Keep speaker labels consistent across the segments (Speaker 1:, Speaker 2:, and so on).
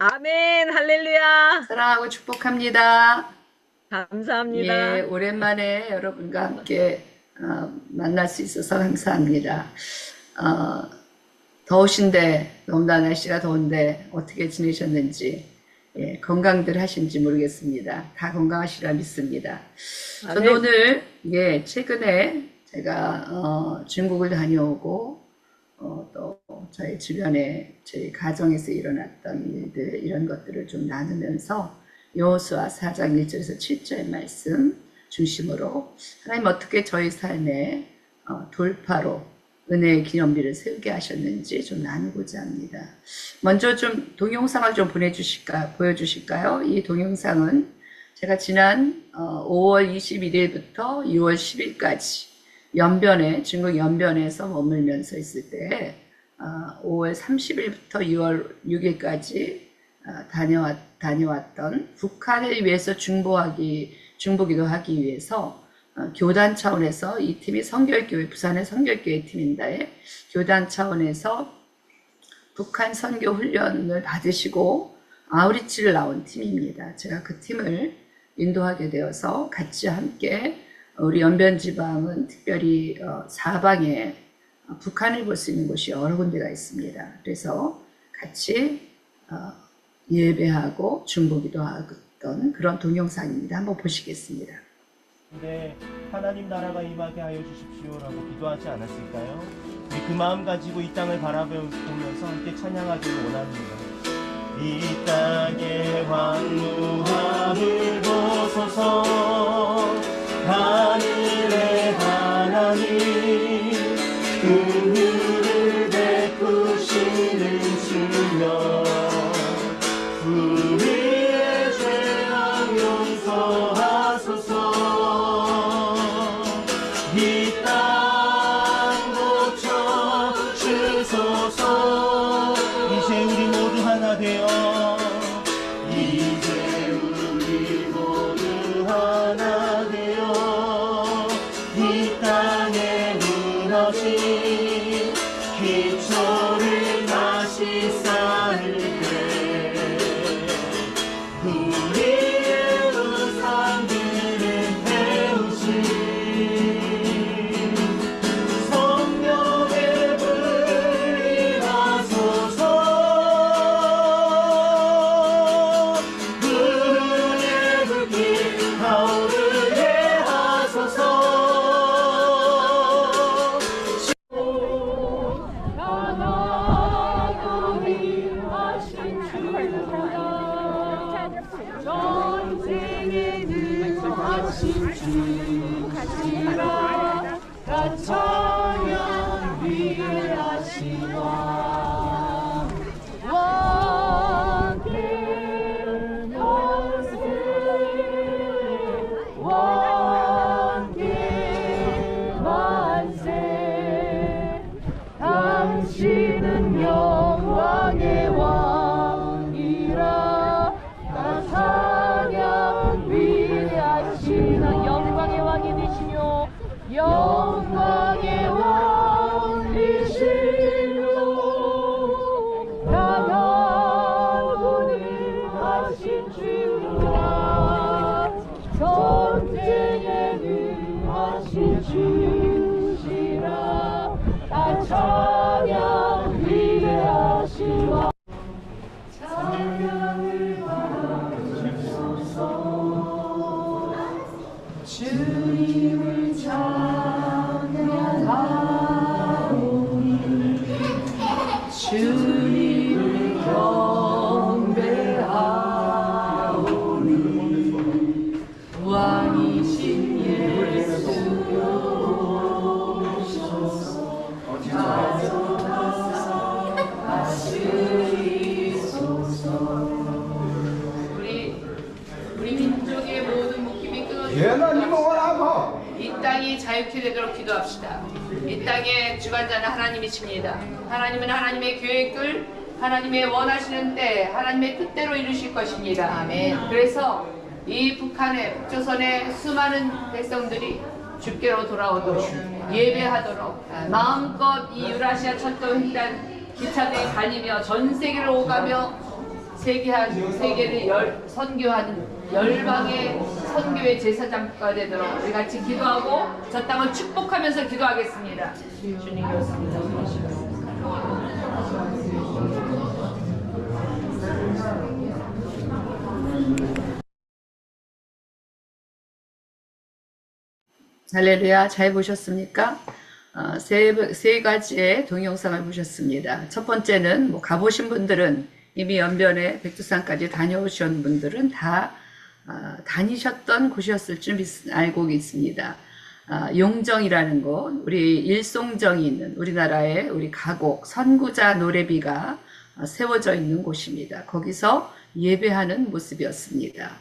Speaker 1: 아멘, 할렐루야.
Speaker 2: 사랑하고 축복합니다.
Speaker 1: 감사합니다.
Speaker 2: 예, 오랜만에 여러분과 함께 만날 수 있어서 감사합니다. 더우신데, 너무나 날씨가 더운데 어떻게 지내셨는지, 예, 건강들 하신지 모르겠습니다. 다 건강하시라 믿습니다. 저는
Speaker 1: 아멘.
Speaker 2: 오늘, 예, 최근에 제가 중국을 다녀오고, 또 저희 주변에 저희 가정에서 일어났던 일들 이런 것들을 좀 나누면서 여호수아 4장 1절에서 7절 말씀 중심으로 하나님 어떻게 저희 삶에 돌파로 은혜의 기념비를 세우게 하셨는지 좀 나누고자 합니다. 먼저 좀 동영상을 좀 보여주실까요? 이 동영상은 제가 지난 5월 21일부터 6월 10일까지 중국 연변에서 머물면서 있을 때 5월 30일부터 6월 6일까지 다녀왔던 북한을 위해서 중보기도 하기 위해서 교단 차원에서 이 팀이 선결교회, 부산의 선결교회 팀인데 교단 차원에서 북한 선교 훈련을 받으시고 아우리치를 나온 팀입니다. 제가 그 팀을 인도하게 되어서 같이 함께 우리 연변지방은 특별히 사방에 북한을 볼 수 있는 곳이 여러 군데가 있습니다. 그래서 같이 예배하고 중보기도 하던 그런 동영상입니다. 한번 보시겠습니다.
Speaker 3: 네, 하나님 나라가 임하게 하여 주십시오라고 기도하지 않았을까요? 우리 그 마음 가지고 이 땅을 바라보면서 함께 찬양하기를 원합니다. 이 땅의 황무함을 벗어서 하늘의 하나님 긍휼을 베푸시는 주여 우리의 죄악 용서하소서 이 땅 고쳐 주소서 이제 우리 모두 하나 되어 이제 우리 모두 하나 되어 이 땅에 무너진 기초를 다시 쌓을 때 우리의 우상들은 태우신 성령의 불이 하소서 불의 불길 타오르게 하소서
Speaker 4: 전생에는 하신 주시라 나 찬양 위하시와 왕께 만세 왕께 만세 당신은 영광의 왕이라 나 찬양 위하시나 영광의 왕이 되시며 영광의 왕이시며 강한 분을 하신 주라 전쟁에는 하신 주시라 나 찬양 위하시와 찬양을 받으소서 주님을 찬양하오니 주님을 경배하오니 왕이신 예수여 오셔서 가져가사 다스리소서 우리 민족의 모든 묶임이 끊어지고 이 땅이 자유케 되도록 기도합시다. 이 땅의 주관자는 하나님이십니다. 하나님은 하나님의 계획을 하나님의 원하시는 때 하나님의 뜻대로 이루실 것입니다. 아멘. 그래서 이 북조선의 수많은 백성들이 주께로 돌아오도록 예배하도록 마음껏 이 유라시아 철도 횡단 기차들이 다니며 전 세계를 오가며 세계를 선교하는 열방의 선교의 제사장 국가가 되도록 우리 같이 기도하고 저 땅을 축복하면서 기도하겠습니다. 주님 그렇습니다.
Speaker 2: 할렐루야. 잘 보셨습니까? 세 가지의 동영상을 보셨습니다. 첫 번째는 뭐 가보신 분들은 이미 연변에 백두산까지 다녀오신 분들은 다 다니셨던 곳이었을 줄 알고 있습니다. 용정이라는 곳, 우리 일송정이 있는 우리나라의 우리 가곡 선구자 노래비가 세워져 있는 곳입니다. 거기서 예배하는 모습이었습니다.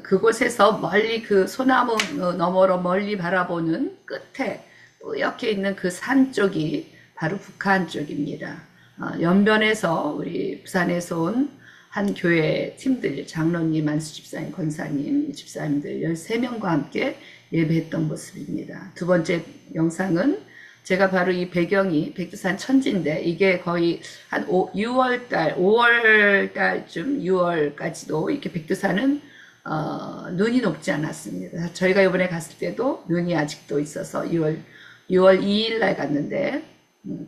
Speaker 2: 그곳에서 멀리 그 소나무 너머로 멀리 바라보는 끝에 뿌옇게 있는 그 산 쪽이 바로 북한 쪽입니다. 연변에서 우리 부산에서 온 한 교회 팀들, 장로님, 안수 집사님, 권사님, 집사님들 13명과 함께 예배했던 모습입니다. 두 번째 영상은 제가 바로 이 배경이 백두산 천지인데 이게 거의 한 5월달쯤 6월까지도 이렇게 백두산은 눈이 녹지 않았습니다. 저희가 이번에 갔을 때도 눈이 아직도 있어서 6월 2일 날 갔는데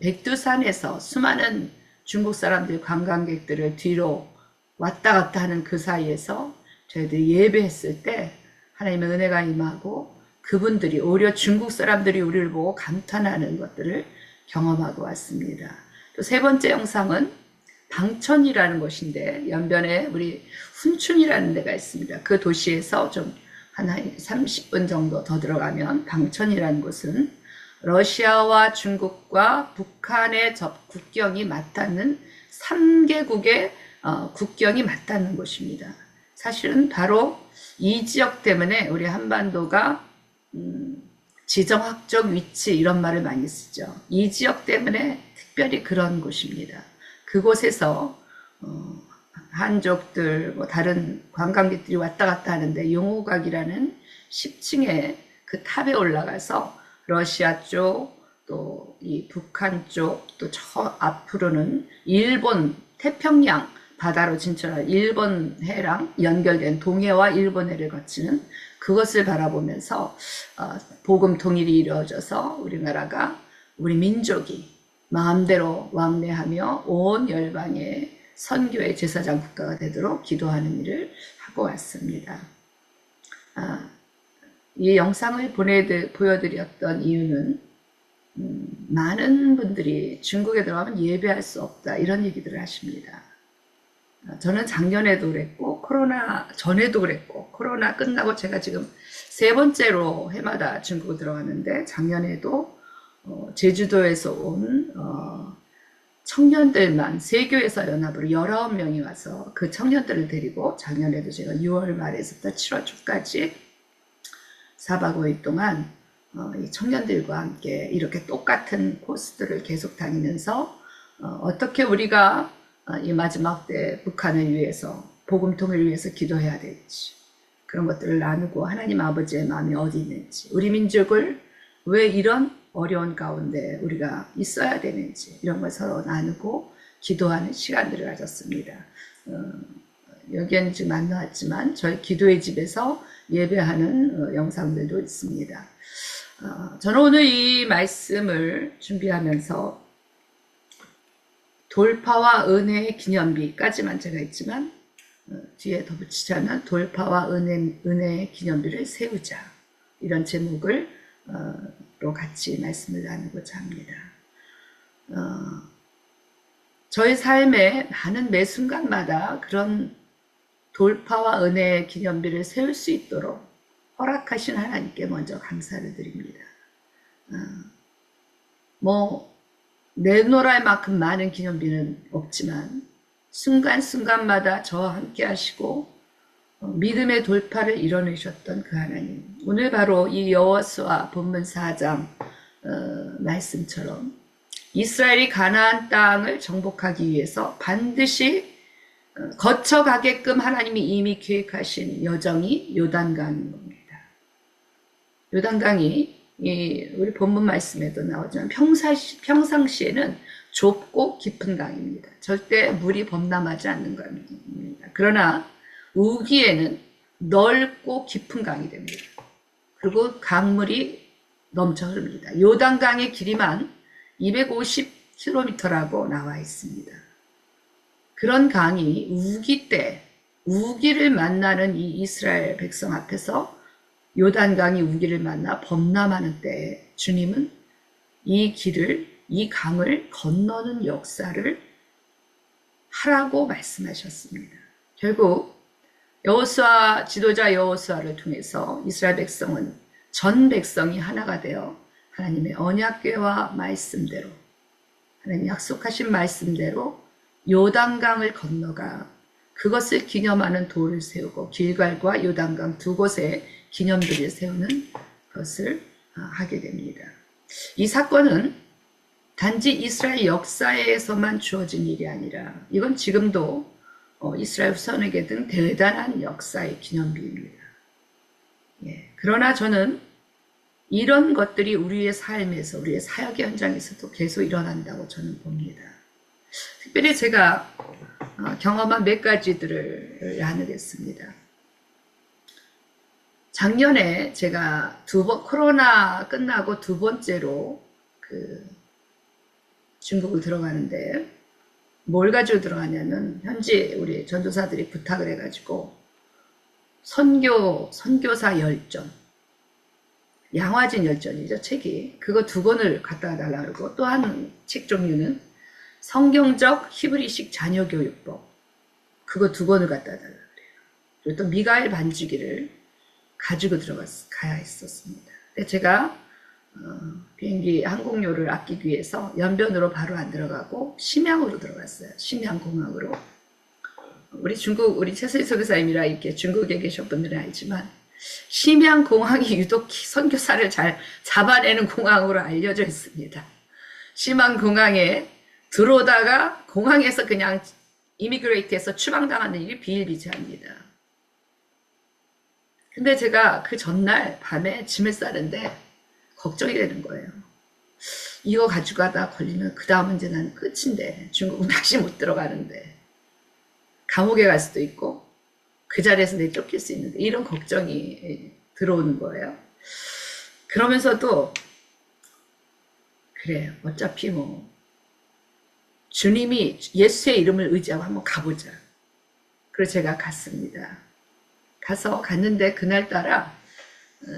Speaker 2: 백두산에서 수많은 중국 사람들 관광객들을 뒤로 왔다 갔다 하는 그 사이에서 저희들이 예배했을 때 하나님의 은혜가 임하고 그분들이 오히려 중국 사람들이 우리를 보고 감탄하는 것들을 경험하고 왔습니다. 또 세 번째 영상은 방천이라는 곳인데 연변에 우리 훈춘이라는 데가 있습니다. 그 도시에서 좀 한 30분 정도 더 들어가면 방천이라는 곳은 러시아와 중국과 북한의 국경이 맞닿는 3개국의 국경이 맞닿는 곳입니다. 사실은 바로 이 지역 때문에 우리 한반도가 지정학적 위치 이런 말을 많이 쓰죠. 이 지역 때문에 특별히 그런 곳입니다. 그곳에서 한족들 뭐 다른 관광객들이 왔다 갔다 하는데 용호각이라는 10층의 그 탑에 올라가서 러시아 쪽 또 이 북한 쪽 또 저 앞으로는 일본 태평양 바다로 진출한 일본 해랑 연결된 동해와 일본해를 거치는 그것을 바라보면서 복음 통일이 이루어져서 우리나라가 우리 민족이 마음대로 왕래하며 온 열방의 선교의 제사장 국가가 되도록 기도하는 일을 하고 왔습니다. 이 영상을 보여드렸던 이유는 많은 분들이 중국에 들어가면 예배할 수 없다 이런 얘기들을 하십니다. 저는 작년에도 그랬고 코로나 전에도 그랬고 코로나 끝나고 제가 지금 세 번째로 해마다 중국을 들어갔는데 작년에도 제주도에서 온 청년들만 세교회사 연합으로 19명이 와서 그 청년들을 데리고 작년에도 제가 6월 말에서부터 7월 초까지 4박 5일 동안 이 청년들과 함께 이렇게 똑같은 코스들을 계속 다니면서 어떻게 우리가 이 마지막 때 북한을 위해서 복음통일을 위해서 기도해야 될지 그런 것들을 나누고 하나님 아버지의 마음이 어디 있는지 우리 민족을 왜 이런 어려운 가운데 우리가 있어야 되는지 이런 걸 서로 나누고 기도하는 시간들을 가졌습니다. 여기에는 지금 안 나왔지만 저희 기도의 집에서 예배하는 영상들도 있습니다. 저는 오늘 이 말씀을 준비하면서 돌파와 은혜의 기념비까지만 제가 있지만 뒤에 덧붙이자면 돌파와 은혜의 기념비를 세우자 이런 제목을 로 같이 말씀을 나누고자 합니다. 저희 삶의 많은 매 순간마다 그런 돌파와 은혜의 기념비를 세울 수 있도록 허락하신 하나님께 먼저 감사를 드립니다. 내놓을 만큼 많은 기념비는 없지만 순간순간마다 저와 함께 하시고 믿음의 돌파를 이뤄내셨던 그 하나님, 오늘 바로 이 여호수아 본문 4장 말씀처럼 이스라엘이 가나안 땅을 정복하기 위해서 반드시 거쳐가게끔 하나님이 이미 계획하신 여정이 요단강인 겁니다. 요단강이 우리 본문 말씀에도 나오지만 평상시에는 좁고 깊은 강입니다. 절대 물이 범람하지 않는 강입니다. 그러나 우기에는 넓고 깊은 강이 됩니다. 그리고 강물이 넘쳐 흐릅니다. 요단강의 길이만 250km라고 나와 있습니다. 그런 강이 우기 때 우기를 만나는 이 이스라엘 백성 앞에서 요단강이 우기를 만나 범람하는 때에 주님은 이 강을 건너는 역사를 하라고 말씀하셨습니다. 결국 여호수아 지도자 여호수아를 통해서 이스라엘 백성은 전 백성이 하나가 되어 하나님의 언약궤와 말씀대로 하나님 약속하신 말씀대로 요단강을 건너가 그것을 기념하는 돌을 세우고 길갈과 요단강 두 곳에 기념들을 세우는 것을 하게 됩니다. 이 사건은 단지 이스라엘 역사에서만 주어진 일이 아니라 이건 지금도 이스라엘 후손에게 등 대단한 역사의 기념비입니다. 예, 그러나 저는 이런 것들이 우리의 삶에서 우리의 사역의 현장에서도 계속 일어난다고 저는 봅니다. 특별히 제가 경험한 몇 가지들을 나누겠습니다. 작년에 제가 코로나 끝나고 두 번째로 중국을 들어가는데 뭘 가지고 들어가냐면 현지 우리 전도사들이 부탁을 해가지고 선교사 열전, 양화진 열전이죠, 책이. 그거 2권을 갖다가 달라고 그러고 또 한 책 종류는 성경적 히브리식 자녀교육법, 그거 2권을 갖다가 달라고 그래요. 그리고 또 미가엘 반주기를 가지고 가야 했었습니다. 근데 제가 비행기 항공료를 아끼기 위해서 연변으로 바로 안 들어가고 심양으로 들어갔어요. 심양공항으로. 우리 최수희 선교사님이라 이렇게 중국에 계신 분들은 알지만 심양공항이 유독 선교사를 잘 잡아내는 공항으로 알려져 있습니다. 심양공항에 들어오다가 공항에서 그냥 이미그레이트해서 추방당하는 일이 비일비재합니다. 근데 제가 그 전날 밤에 짐을 싸는데 걱정이 되는 거예요. 이거 가지고 가다 걸리면 그 다음은 이제 난 끝인데 중국은 다시 못 들어가는데 감옥에 갈 수도 있고 그 자리에서 내 쫓길 수 있는데 이런 걱정이 들어오는 거예요. 그러면서도 그래요. 어차피 뭐 주님이 예수의 이름을 의지하고 한번 가보자. 그래서 제가 갔습니다. 갔는데 그날따라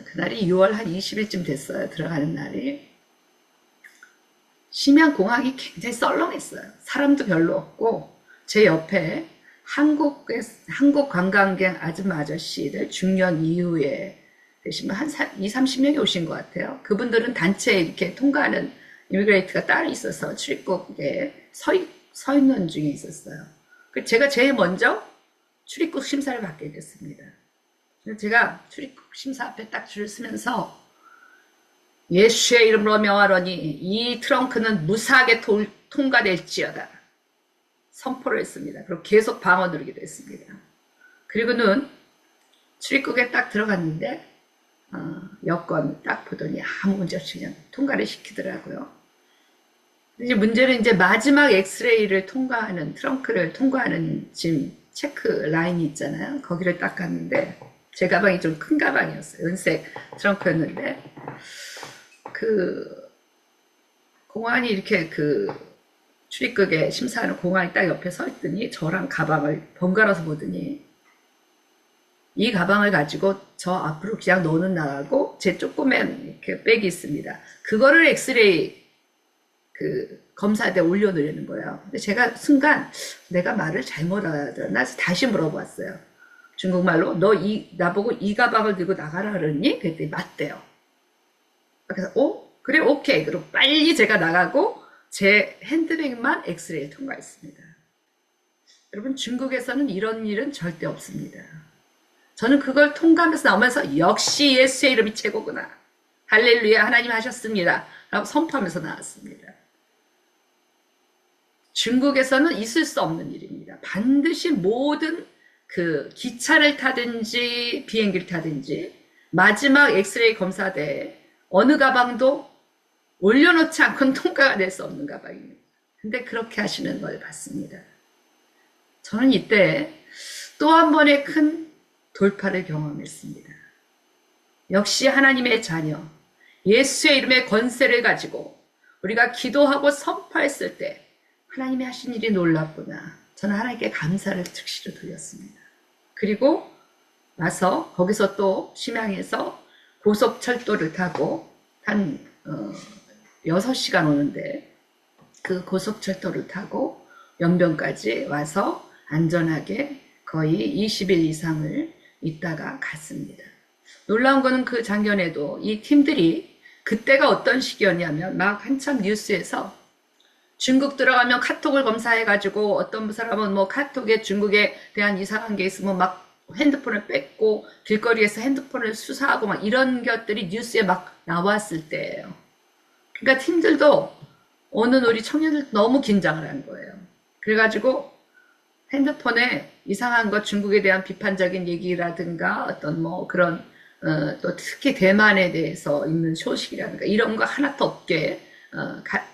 Speaker 2: 그날이 6월 한 20일쯤 됐어요. 들어가는 날이. 심양공항이 굉장히 썰렁했어요. 사람도 별로 없고 제 옆에 한국 관광객 아줌마 아저씨들 중년 이후에 되신 한 20-30명이 오신 것 같아요. 그분들은 단체 이렇게 통과하는 이미그레이트가 따로 있어서 출입국에 서 있는 중에 있었어요. 제가 제일 먼저 출입국 심사를 받게 됐습니다. 제가 출입국 심사 앞에 딱 줄을 서면서 예수의 이름으로 명하노니 이 트렁크는 무사하게 통과될지어다 선포를 했습니다. 그리고 계속 방어 누르기도 했습니다. 그리고는 출입국에 딱 들어갔는데 여권 딱 보더니 아무 문제 없이 그냥 통과를 시키더라고요. 이제 문제는 이제 마지막 엑스레이를 통과하는 트렁크를 통과하는 짐 체크 라인이 있잖아요. 거기를 딱 갔는데 제 가방이 좀 큰 가방이었어요. 은색 트렁크였는데 그 공안이 이렇게 출입국에 심사하는 공안이 딱 옆에 서 있더니 저랑 가방을 번갈아서 보더니 이 가방을 가지고 저 앞으로 그냥 너는 나가고 제 조그맨 이렇게 백이 있습니다. 그거를 엑스레이 검사대에 올려놓으려는 거예요. 근데 제가 순간 내가 말을 잘못 알아들었나 다시 물어봤어요. 중국말로 나보고 이 가방을 들고 나가라 그러니? 그랬더니 맞대요. 그래서 그래 오케이. 그럼 빨리 제가 나가고 제 핸드백만 엑스레이를 통과했습니다. 여러분 중국에서는 이런 일은 절대 없습니다. 저는 그걸 통과하면서 나오면서 역시 예수의 이름이 최고구나. 할렐루야 하나님 하셨습니다. 라고 선포하면서 나왔습니다. 중국에서는 있을 수 없는 일입니다. 반드시 모든 기차를 타든지 비행기를 타든지 마지막 엑스레이 검사대에 어느 가방도 올려놓지 않고는 통과가 될 수 없는 가방입니다. 근데 그렇게 하시는 걸 봤습니다. 저는 이때 또 한 번의 큰 돌파를 경험했습니다. 역시 하나님의 자녀, 예수의 이름의 권세를 가지고 우리가 기도하고 선포했을 때 하나님이 하신 일이 놀랍구나. 저는 하나님께 감사를 즉시로 드렸습니다. 그리고 와서 거기서 또 심양에서 고속철도를 타고 한 6시간 오는데 그 고속철도를 타고 연변까지 와서 안전하게 거의 20일 이상을 있다가 갔습니다. 놀라운 거는 그 작년에도 이 팀들이 그때가 어떤 시기였냐면 막 한참 뉴스에서 중국 들어가면 카톡을 검사해가지고 어떤 사람은 뭐 카톡에 중국에 대한 이상한 게 있으면 막 핸드폰을 뺏고 길거리에서 핸드폰을 수사하고 막 이런 것들이 뉴스에 막 나왔을 때예요. 그러니까 팀들도 오는 우리 청년들 너무 긴장을 한 거예요. 그래가지고 핸드폰에 이상한 것 중국에 대한 비판적인 얘기라든가 어떤 뭐 그런 또 특히 대만에 대해서 있는 소식이라든가 이런 거 하나도 없게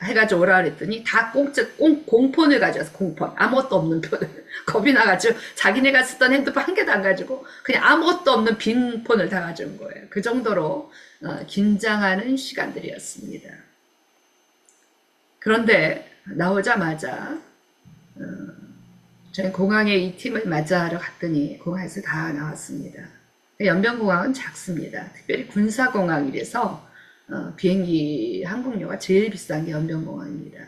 Speaker 2: 해가지고 오라 그랬더니 다 공폰을 가져와서 공폰 아무것도 없는 폰을 겁이 나가지고 자기네가 쓰던 핸드폰 한 개도 안 가지고 그냥 아무것도 없는 빈 폰을 다 가져온 거예요. 그 정도로 긴장하는 시간들이었습니다. 그런데 나오자마자 저희 공항에 이 팀을 맞이하러 갔더니 공항에서 다 나왔습니다. 연변공항은 작습니다. 특별히 군사공항이라서 비행기 항공료가 제일 비싼 게 연변공항입니다.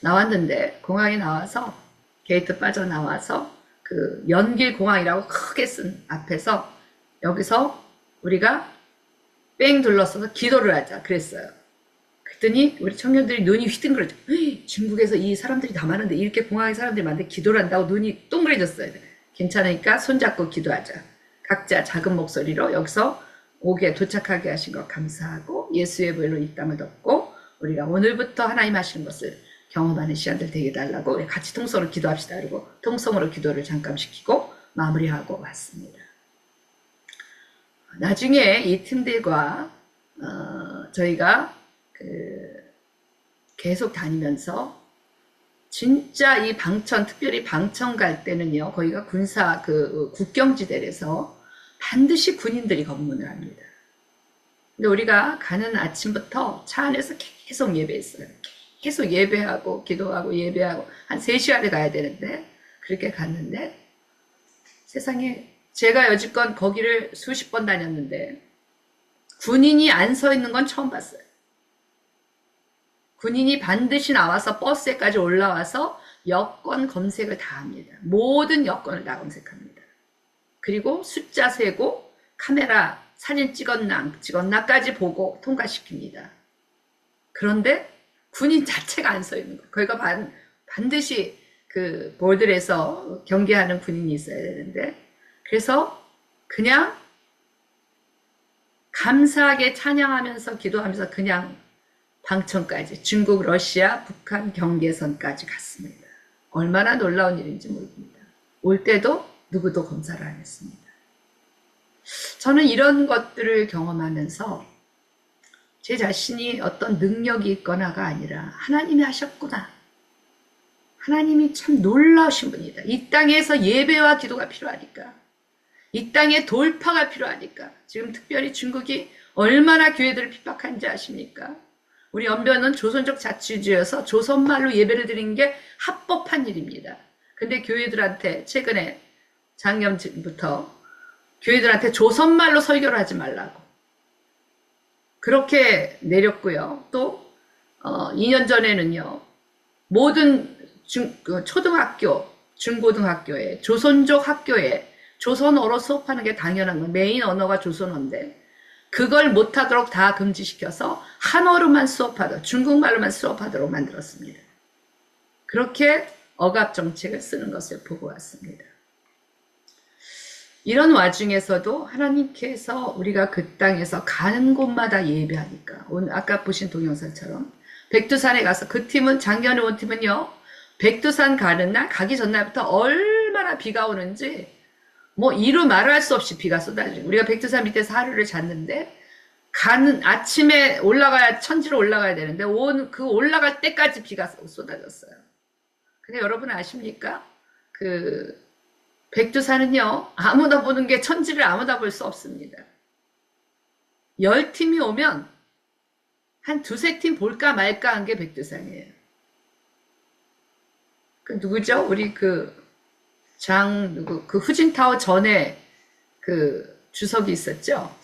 Speaker 2: 나왔는데 공항에 나와서 게이트 빠져나와서 그 연길공항이라고 크게 쓴 앞에서 여기서 우리가 뺑 둘러서서 기도를 하자 그랬어요. 그랬더니 우리 청년들이 눈이 휘둥그러져. 중국에서 이 사람들이 다 많은데 이렇게 공항에 사람들이 많은데 기도를 한다고 눈이 동그래졌어요. 괜찮으니까 손잡고 기도하자. 각자 작은 목소리로 여기서 오게 도착하게 하신 것 감사하고 예수의 보혈로 이 땅을 덮고 우리가 오늘부터 하나님 하시는 것을 경험하는 시간들 되게 달라고 우리 같이 통성으로 기도합시다. 그리고 통성으로 기도를 잠깐 시키고 마무리하고 왔습니다. 나중에 이 팀들과 저희가 계속 다니면서 진짜 이 방천, 특별히 방천 갈 때는요, 거기가 군사 국경지대라서 반드시 군인들이 검문을 합니다. 근데 우리가 가는 아침부터 차 안에서 계속 예배했어요. 계속 예배하고 기도하고 예배하고 한 3시간을 가야 되는데 그렇게 갔는데 세상에 제가 여지껏 거기를 수십 번 다녔는데 군인이 안 서 있는 건 처음 봤어요. 군인이 반드시 나와서 버스에까지 올라와서 여권 검색을 다 합니다. 모든 여권을 다 검색합니다. 그리고 숫자 세고 카메라 사진 찍었나까지 보고 통과시킵니다. 그런데 군인 자체가 안 서 있는 거예요. 거기가 반드시 그 보드에서 경계하는 군인이 있어야 되는데 그래서 그냥 감사하게 찬양하면서 기도하면서 그냥 방천까지 중국, 러시아, 북한 경계선까지 갔습니다. 얼마나 놀라운 일인지 모릅니다. 올 때도 누구도 검사를 안 했습니다. 저는 이런 것들을 경험하면서 제 자신이 어떤 능력이 있거나가 아니라 하나님이 하셨구나. 하나님이 참 놀라우신 분이다. 이 땅에서 예배와 기도가 필요하니까. 이 땅에 돌파가 필요하니까. 지금 특별히 중국이 얼마나 교회들을 핍박한지 아십니까? 우리 연변은 조선족 자치주의여서 조선말로 예배를 드리는 게 합법한 일입니다. 근데 교회들한테 최근에 작년부터 교회들한테 조선말로 설교를 하지 말라고 그렇게 내렸고요. 또 2년 전에는요. 모든 초등학교, 중고등학교에 조선족 학교에 조선어로 수업하는 게 당연한 거예요. 메인 언어가 조선어인데 그걸 못하도록 다 금지시켜서 한어로만 수업하도록 중국말로만 수업하도록 만들었습니다. 그렇게 억압 정책을 쓰는 것을 보고 왔습니다. 이런 와중에서도 하나님께서 우리가 그 땅에서 가는 곳마다 예배하니까 오늘 아까 보신 동영상처럼 백두산에 가서 그 팀은 작년에 온 팀은요. 백두산 가는 날 가기 전날부터 얼마나 비가 오는지 뭐 이루 말할 수 없이 비가 쏟아지고 우리가 백두산 밑에서 하루를 잤는데 가는 아침에 천지로 올라가야 되는데 그 올라갈 때까지 비가 쏟아졌어요. 근데 여러분 아십니까? 그 백두산은요, 아무나 보는 게 천지를 아무나 볼 수 없습니다. 10팀이 오면 한 두세 팀 볼까 말까 한 게 백두산이에요. 그 누구죠? 우리 그 후진타워 전에 그 주석이 있었죠?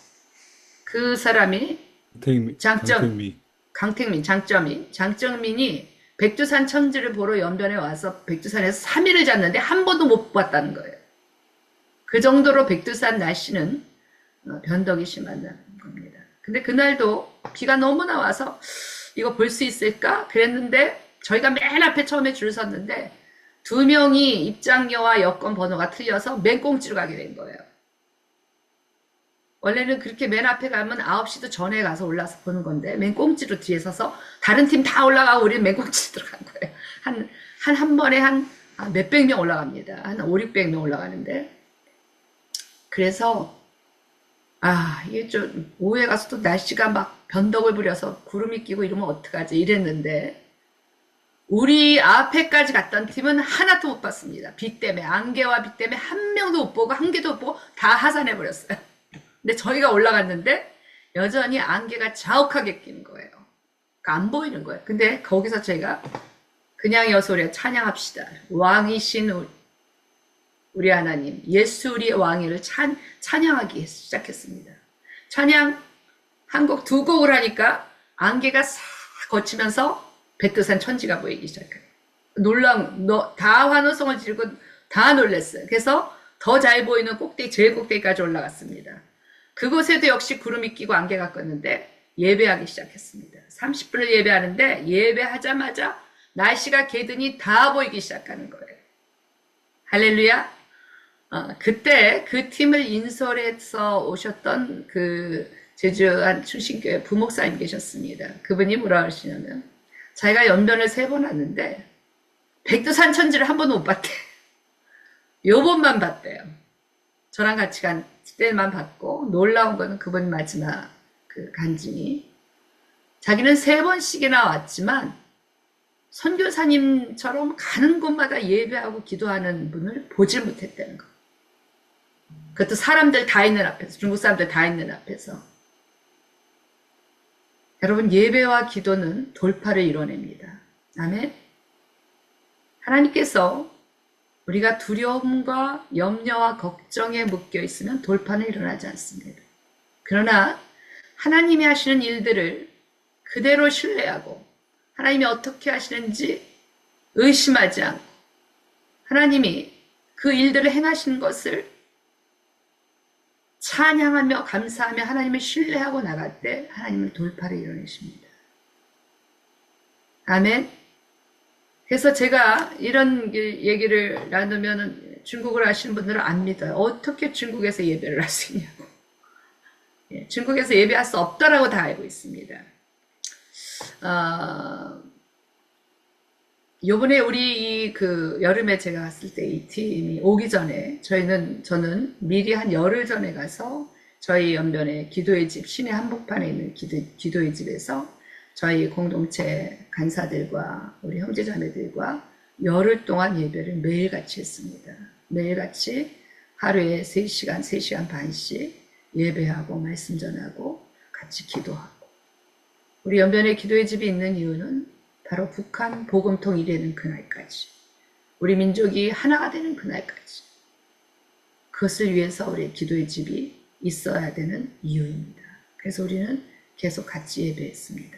Speaker 2: 그 사람이 장정민이 백두산 천지를 보러 연변에 와서 백두산에서 3일을 잤는데 한 번도 못 봤다는 거예요. 그 정도로 백두산 날씨는 변덕이 심하다는 겁니다. 근데 그날도 비가 너무나 와서 이거 볼 수 있을까? 그랬는데 저희가 맨 앞에 처음에 줄 섰는데 2명이 입장료와 여권 번호가 틀려서 맨 꽁지로 가게 된 거예요. 원래는 그렇게 맨 앞에 가면 9시도 전에 가서 올라서 보는 건데 맨 꽁지로 뒤에 서서 다른 팀 다 올라가고 우리는 맨 꽁지로 들어간 거예요. 한 번에 한 몇백 명 올라갑니다. 한 5, 600명 올라가는데 그래서 이게 좀 오후에 가서 또 날씨가 막 변덕을 부려서 구름이 끼고 이러면 어떡하지 이랬는데 우리 앞에까지 갔던 팀은 하나도 못 봤습니다. 비 때문에 안개와 비 때문에 한 명도 못 보고 한 개도 못 보고 다 하산해 버렸어요. 근데 저희가 올라갔는데 여전히 안개가 자욱하게 끼는 거예요. 그러니까 안 보이는 거예요. 근데 거기서 제가 그냥 여소리에 찬양합시다. 왕이신 우리 하나님, 예수 우리의 왕위를 찬양하기 시작했습니다. 찬양 한 곡, 두 곡을 하니까 안개가 싹 거치면서 백두산 천지가 보이기 시작해요. 다 환호성을 지르고 다 놀랐어요. 그래서 더 잘 보이는 꼭대기, 제일 꼭대기까지 올라갔습니다. 그곳에도 역시 구름이 끼고 안개가 꼈는데 예배하기 시작했습니다. 30분을 예배하는데 예배하자마자 날씨가 개더니 다 보이기 시작하는 거예요. 할렐루야. 그때 그 팀을 인솔해서 오셨던 그 제주 한 충신교회 부목사님 계셨습니다. 그분이 뭐라 하시냐면 자기가 연변을 3번 왔는데 백두산 천지를 한 번도 못 봤대. 요번만 봤대요. 저랑 같이 간 때만 봤고 놀라운 거는 그분 마지막 그 간증이 자기는 3번씩이나 왔지만 선교사님처럼 가는 곳마다 예배하고 기도하는 분을 보질 못했다는 거. 그것도 사람들 다 있는 앞에서, 중국 사람들 다 있는 앞에서. 여러분, 예배와 기도는 돌파를 이뤄냅니다. 아멘. 하나님께서 우리가 두려움과 염려와 걱정에 묶여 있으면 돌파는 일어나지 않습니다. 그러나 하나님이 하시는 일들을 그대로 신뢰하고 하나님이 어떻게 하시는지 의심하지 않고 하나님이 그 일들을 행하시는 것을 찬양하며 감사하며 하나님을 신뢰하고 나갈 때 하나님은 돌파를 이뤄내십니다. 아멘. 그래서 제가 이런 얘기를 나누면 중국을 아시는 분들은 안 믿어요. 어떻게 중국에서 예배를 할 수 있냐고. 중국에서 예배할 수 없다라고 다 알고 있습니다. 요번에 우리 그 여름에 제가 갔을 때 이 팀이 오기 전에 저는 미리 한 열흘 전에 가서 저희 연변에 기도의 집 시내 한복판에 있는 기도의 집에서 저희 공동체 간사들과 우리 형제자매들과 열흘 동안 예배를 매일같이 했습니다. 매일같이 하루에 3시간, 3시간 반씩 예배하고 말씀 전하고 같이 기도하고 우리 연변에 기도의 집이 있는 이유는 바로 북한 복음통 이래는 그날까지 우리 민족이 하나가 되는 그날까지 그것을 위해서 우리 기도의 집이 있어야 되는 이유입니다. 그래서 우리는 계속 같이 예배했습니다.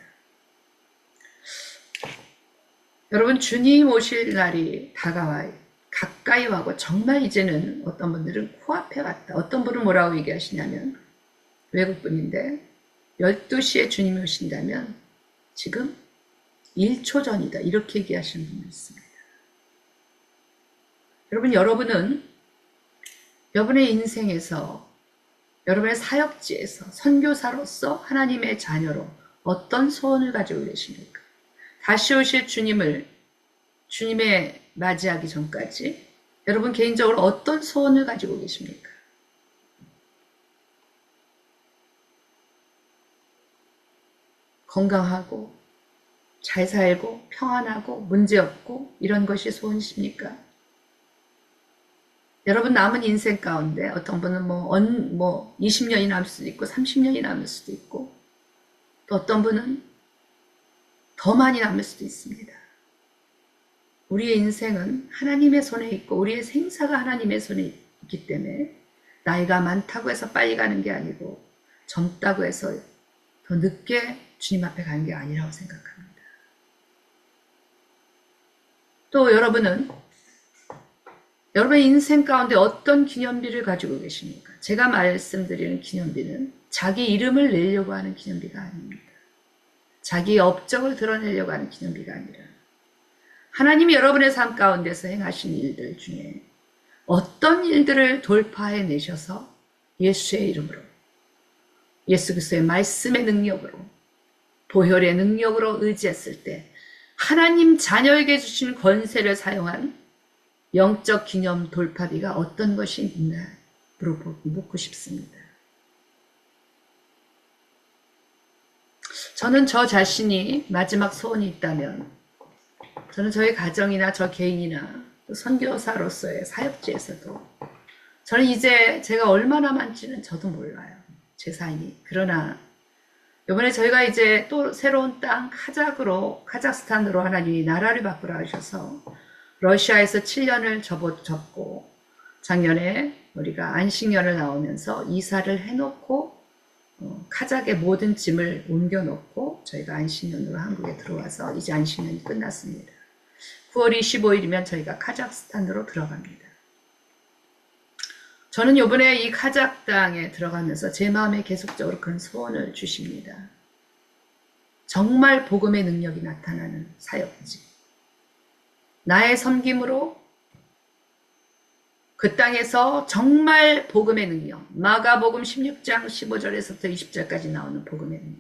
Speaker 2: 여러분 주님 오실 날이 다가와요. 가까이 와고 정말 이제는 어떤 분들은 코앞에 왔다. 어떤 분은 뭐라고 얘기하시냐면 외국분인데 12시에 주님이 오신다면 지금 1초 전이다. 이렇게 얘기하시는 분이 있습니다. 여러분은 여러분의 인생에서 여러분의 사역지에서 선교사로서 하나님의 자녀로 어떤 소원을 가지고 계십니까? 다시 오실 주님의 맞이하기 전까지 여러분 개인적으로 어떤 소원을 가지고 계십니까? 건강하고 잘 살고 평안하고 문제없고 이런 것이 소원이십니까? 여러분 남은 인생 가운데 어떤 분은 뭐 20년이 남을 수도 있고 30년이 남을 수도 있고 또 어떤 분은 더 많이 남을 수도 있습니다. 우리의 인생은 하나님의 손에 있고 우리의 생사가 하나님의 손에 있기 때문에 나이가 많다고 해서 빨리 가는 게 아니고 젊다고 해서 더 늦게 주님 앞에 가는 게 아니라고 생각합니다. 또 여러분은 여러분의 인생 가운데 어떤 기념비를 가지고 계십니까? 제가 말씀드리는 기념비는 자기 이름을 내려고 하는 기념비가 아닙니다. 자기의 업적을 드러내려고 하는 기념비가 아니라 하나님이 여러분의 삶 가운데서 행하신 일들 중에 어떤 일들을 돌파해 내셔서 예수의 이름으로 예수 그리스도의 말씀의 능력으로 보혈의 능력으로 의지했을 때 하나님 자녀에게 주신 권세를 사용한 영적 기념 돌파비가 어떤 것이 있나 묻고 싶습니다. 저는 저 자신이 마지막 소원이 있다면 저는 저희 가정이나 저 개인이나 또 선교사로서의 사역지에서도 저는 이제 제가 얼마나 많지는 저도 몰라요. 제 삶이. 그러나 이번에 저희가 이제 또 새로운 땅 카자흐스탄으로 하나님이 나라를 바꾸라 하셔서 러시아에서 7년을 접고 작년에 우리가 안식년을 나오면서 이사를 해놓고 카자흐의 모든 짐을 옮겨놓고 저희가 안식년으로 한국에 들어와서 이제 안식년이 끝났습니다. 9월 25일이면 저희가 카자흐스탄으로 들어갑니다. 저는 이번에 이 카자흐 땅에 들어가면서 제 마음에 계속적으로 그런 소원을 주십니다. 정말 복음의 능력이 나타나는 사역지. 나의 섬김으로 그 땅에서 정말 복음의 능력, 마가복음 16장 15절에서부터 20절까지 나오는 복음의 능력.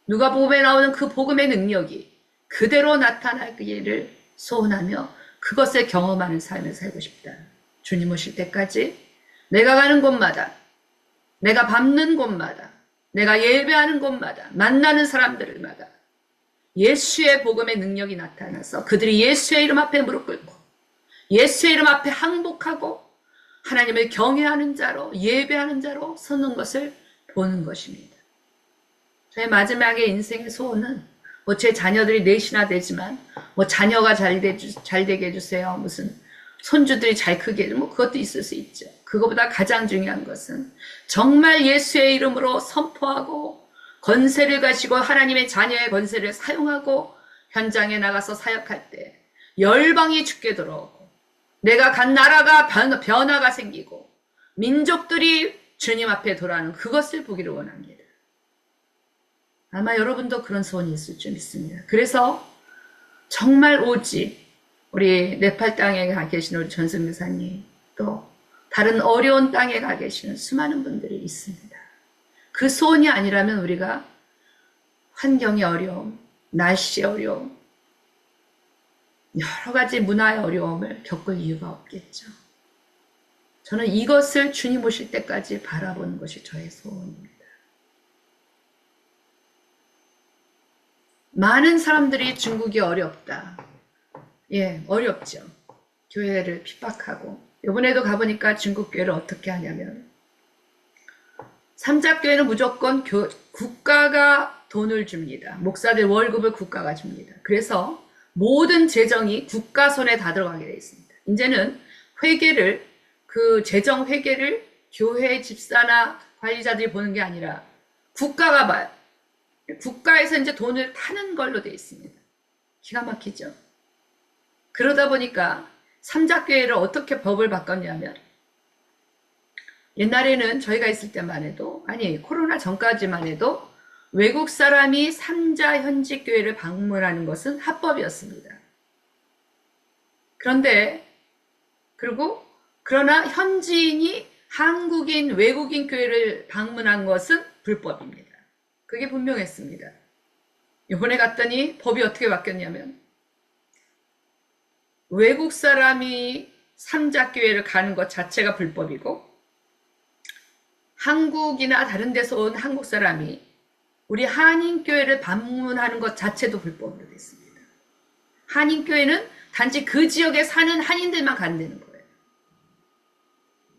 Speaker 2: 누가복음에 나오는 그 복음의 능력이 그대로 나타나기를 소원하며 그것을 경험하는 삶을 살고 싶다. 주님 오실 때까지 내가 가는 곳마다, 내가 밟는 곳마다, 내가 예배하는 곳마다, 만나는 사람들마다 예수의 복음의 능력이 나타나서 그들이 예수의 이름 앞에 무릎 꿇고 예수의 이름 앞에 항복하고 하나님을 경외하는 자로 예배하는 자로 서는 것을 보는 것입니다. 저의 마지막에 인생의 소원은 제 자녀들이 넷이나 되지만 자녀가 잘 되게 해주세요. 무슨 손주들이 잘 크게 그것도 있을 수 있죠. 그거보다 가장 중요한 것은 정말 예수의 이름으로 선포하고 권세를 가지고 하나님의 자녀의 권세를 사용하고 현장에 나가서 사역할 때 열방이 죽게 들어오고 내가 간 나라가 변화가 생기고 민족들이 주님 앞에 돌아오는 그것을 보기를 원합니다. 아마 여러분도 그런 소원이 있을 줄 믿습니다. 그래서 정말 오직 우리 네팔 땅에 가 계신 우리 전승교사님 또 다른 어려운 땅에 가 계시는 수많은 분들이 있습니다. 그 소원이 아니라면 우리가 환경의 어려움, 날씨의 어려움, 여러 가지 문화의 어려움을 겪을 이유가 없겠죠. 저는 이것을 주님 오실 때까지 바라보는 것이 저의 소원입니다. 많은 사람들이 중국이 어렵다. 어렵죠. 교회를 핍박하고. 이번에도 가보니까 중국 교회를 어떻게 하냐면 삼자교회는 무조건 국가가 돈을 줍니다. 목사들 월급을 국가가 줍니다. 그래서 모든 재정이 국가 손에 다 들어가게 되어 있습니다. 이제는 그 재정 회계를 교회 집사나 관리자들이 보는 게 아니라 국가가 봐요. 국가에서 이제 돈을 타는 걸로 되어 있습니다. 기가 막히죠. 그러다 보니까 삼자교회를 어떻게 법을 바꿨냐면 옛날에는 저희가 있을 때만 해도 코로나 전까지만 해도 외국 사람이 삼자 현지 교회를 방문하는 것은 합법이었습니다. 그러나 현지인이 한국인, 외국인 교회를 방문한 것은 불법입니다. 그게 분명했습니다. 이번에 갔더니 법이 어떻게 바뀌었냐면 외국 사람이 삼자교회를 가는 것 자체가 불법이고 한국이나 다른 데서 온 한국 사람이 우리 한인교회를 방문하는 것 자체도 불법으로 됐습니다. 한인교회는 단지 그 지역에 사는 한인들만 간다는 거예요.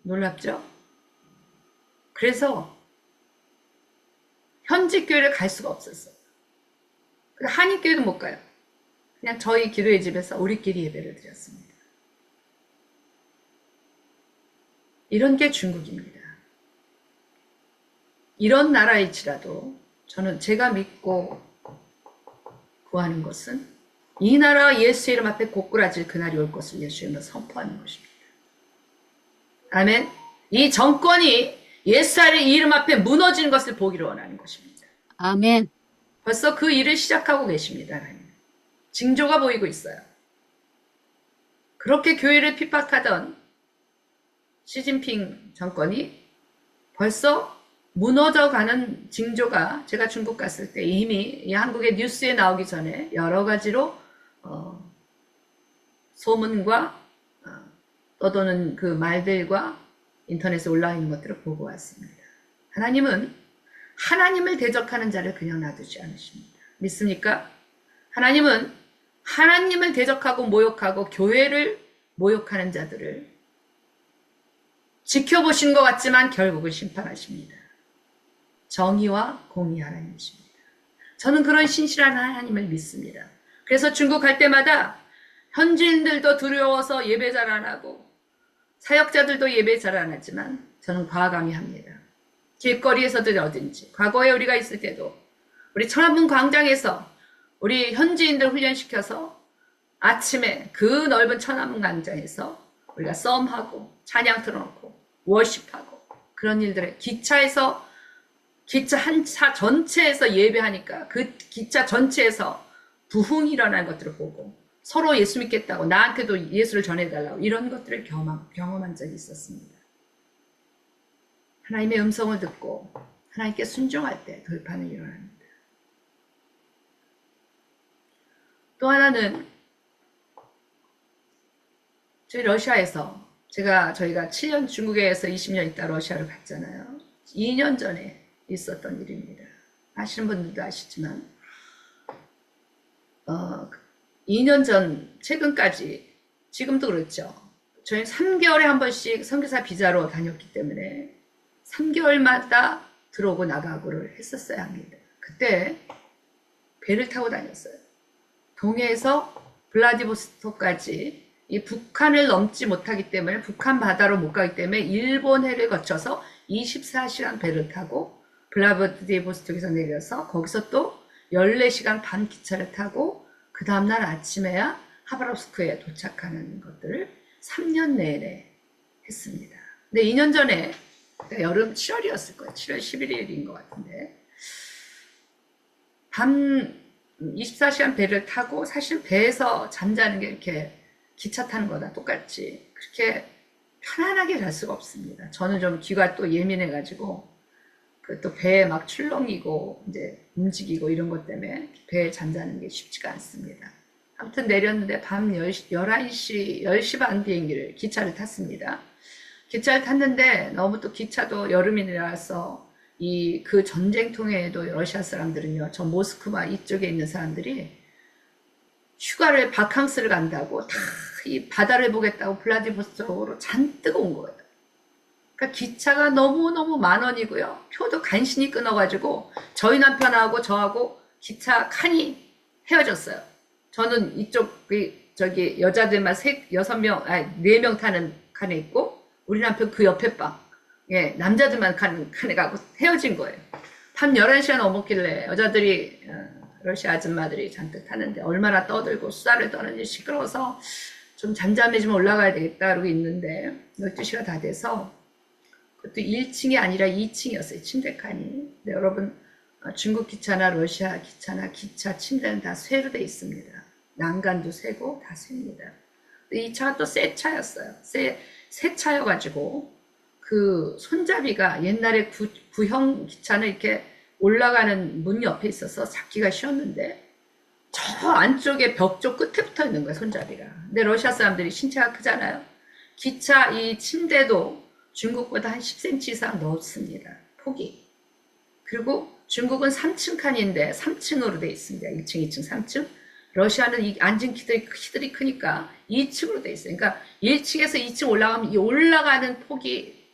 Speaker 2: 놀랍죠? 그래서 현지교회를 갈 수가 없었어요. 한인교회도 못 가요. 그냥 저희 기도의 집에서 우리끼리 예배를 드렸습니다. 이런 게 중국입니다. 이런 나라일지라도 저는 제가 믿고 구하는 것은 이 나라 예수 이름 앞에 고꾸라질 그날이 올 것을 예수 이름으로 선포하는 것입니다. 아멘. 이 정권이 예수 이름 앞에 무너지는 것을 보기를 원하는 것입니다.
Speaker 5: 아멘.
Speaker 2: 벌써 그 일을 시작하고 계십니다. 하나님. 징조가 보이고 있어요. 그렇게 교회를 핍박하던 시진핑 정권이 벌써 무너져가는 징조가 제가 중국 갔을 때 이미 이 한국의 뉴스에 나오기 전에 여러 가지로 소문과 떠도는 그 말들과 인터넷에 올라와 있는 것들을 보고 왔습니다. 하나님은 하나님을 대적하는 자를 그냥 놔두지 않으십니다. 믿습니까? 하나님은 하나님을 대적하고 모욕하고 교회를 모욕하는 자들을 지켜보신 것 같지만 결국은 심판하십니다. 정의와 공의 하나님이십니다. 저는 그런 신실한 하나님을 믿습니다. 그래서 중국 갈 때마다 현지인들도 두려워서 예배 잘 안 하고 사역자들도 예배 잘 안 하지만 저는 과감히 합니다. 길거리에서든 어딘지 과거에 우리가 있을 때도 우리 천안문 광장에서 우리 현지인들 훈련시켜서 아침에 그 넓은 천안문 광장에서 우리가 썸하고 찬양 틀어놓고 워십하고 그런 일들을 기차 한 차 전체에서 예배하니까 그 기차 전체에서 부흥이 일어난 것들을 보고 서로 예수 믿겠다고 나한테도 예수를 전해달라고 이런 것들을 경험한 적이 있었습니다. 하나님의 음성을 듣고 하나님께 순종할 때 돌파는 일어납니다. 또 하나는 저희 러시아에서 저희가 7년 중국에서 20년 있다 러시아를 갔잖아요. 2년 전에 있었던 일입니다. 아시는 분들도 아시지만 2년 전 최근까지 지금도 그렇죠. 저희 3개월에 한 번씩 선교사 비자로 다녔기 때문에 3개월마다 들어오고 나가고를 했었어야 합니다. 그때 배를 타고 다녔어요. 동해에서 블라디보스토크까지 이 북한을 넘지 못하기 때문에 북한 바다로 못 가기 때문에 일본 해를 거쳐서 24시간 배를 타고 블라디보스토크에서 내려서 거기서 또 14시간 반 기차를 타고 그 다음날 아침에야 하바롭스크에 도착하는 것들을 3년 내내 했습니다. 근데 2년 전에 여름 7월이었을 거예요. 7월 11일인 것 같은데 밤 24시간 배를 타고 사실 배에서 잠자는 게 이렇게 기차 타는 거다 똑같이 그렇게 편안하게 잘 수가 없습니다. 저는 좀 귀가 또 예민해가지고 그 또 배에 막 출렁이고 이제 움직이고 이런 것 때문에 배에 잠자는 게 쉽지가 않습니다. 아무튼 내렸는데 밤 11시, 10시 반 비행기를 기차를 탔습니다. 기차를 탔는데 너무 또 기차도 여름이라서 그 전쟁통에도 러시아 사람들은요, 저 모스크바 이쪽에 있는 사람들이 휴가를 바캉스를 간다고 다 이 바다를 보겠다고 블라디보스토크로 잔뜩 온 거예요. 그러니까 기차가 너무너무 만원이고요. 표도 간신히 끊어가지고 저희 남편하고 저하고 기차 칸이 헤어졌어요. 저는 이쪽 저기 여자들만 4명 타는 칸에 있고 우리 남편 그 옆에 방 남자들만 칸에 가고 헤어진 거예요. 밤 11시가 넘었길래 여자들이 러시아 아줌마들이 잔뜩 타는데 얼마나 떠들고 수다를 떠는지 시끄러워서 좀 잠잠해지면 올라가야 되겠다 그러고 있는데 12시가 다 돼서 그것도 1층이 아니라 2층이었어요. 침대 칸이. 근데 여러분 중국 기차나 러시아 기차나 기차 침대는 다 쇠로 돼 있습니다. 난간도 쇠고 다 쇠입니다. 이 차가 또 새 차였어요. 새 차여가지고 그 손잡이가 옛날에 구형 기차는 이렇게 올라가는 문 옆에 있어서 잡기가 쉬웠는데 저 안쪽에 벽 쪽 끝에 붙어 있는 거예요. 손잡이가. 근데 러시아 사람들이 신체가 크잖아요. 기차 이 침대도 중국보다 한 10cm 이상 넓습니다. 폭이. 그리고 중국은 3층 칸인데 3층으로 돼 있습니다. 1층, 2층, 3층. 러시아는 이 앉은 키들이 크니까 2층으로 돼 있어요. 그러니까 1층에서 2층 올라가면 이 올라가는 폭이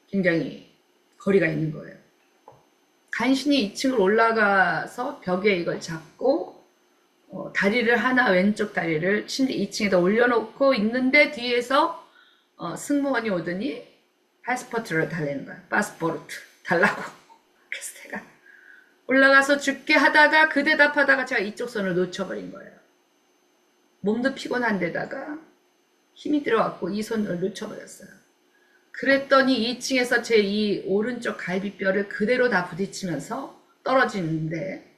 Speaker 2: 굉장히 거리가 있는 거예요. 간신히 2층을 올라가서 벽에 이걸 잡고 다리를 하나 왼쪽 다리를 침대 2층에다 올려놓고 있는데 뒤에서 승무원이 오더니 파스포르트를 달라는 거야. 파스포르트 달라고. 그래서 제가 올라가서 죽게 하다가 그 대답하다가 제가 이쪽 손을 놓쳐버린 거예요. 몸도 피곤한 데다가 힘이 들어왔고 이 손을 놓쳐버렸어요. 그랬더니 2층에서 제 이 오른쪽 갈비뼈를 그대로 다 부딪히면서 떨어지는데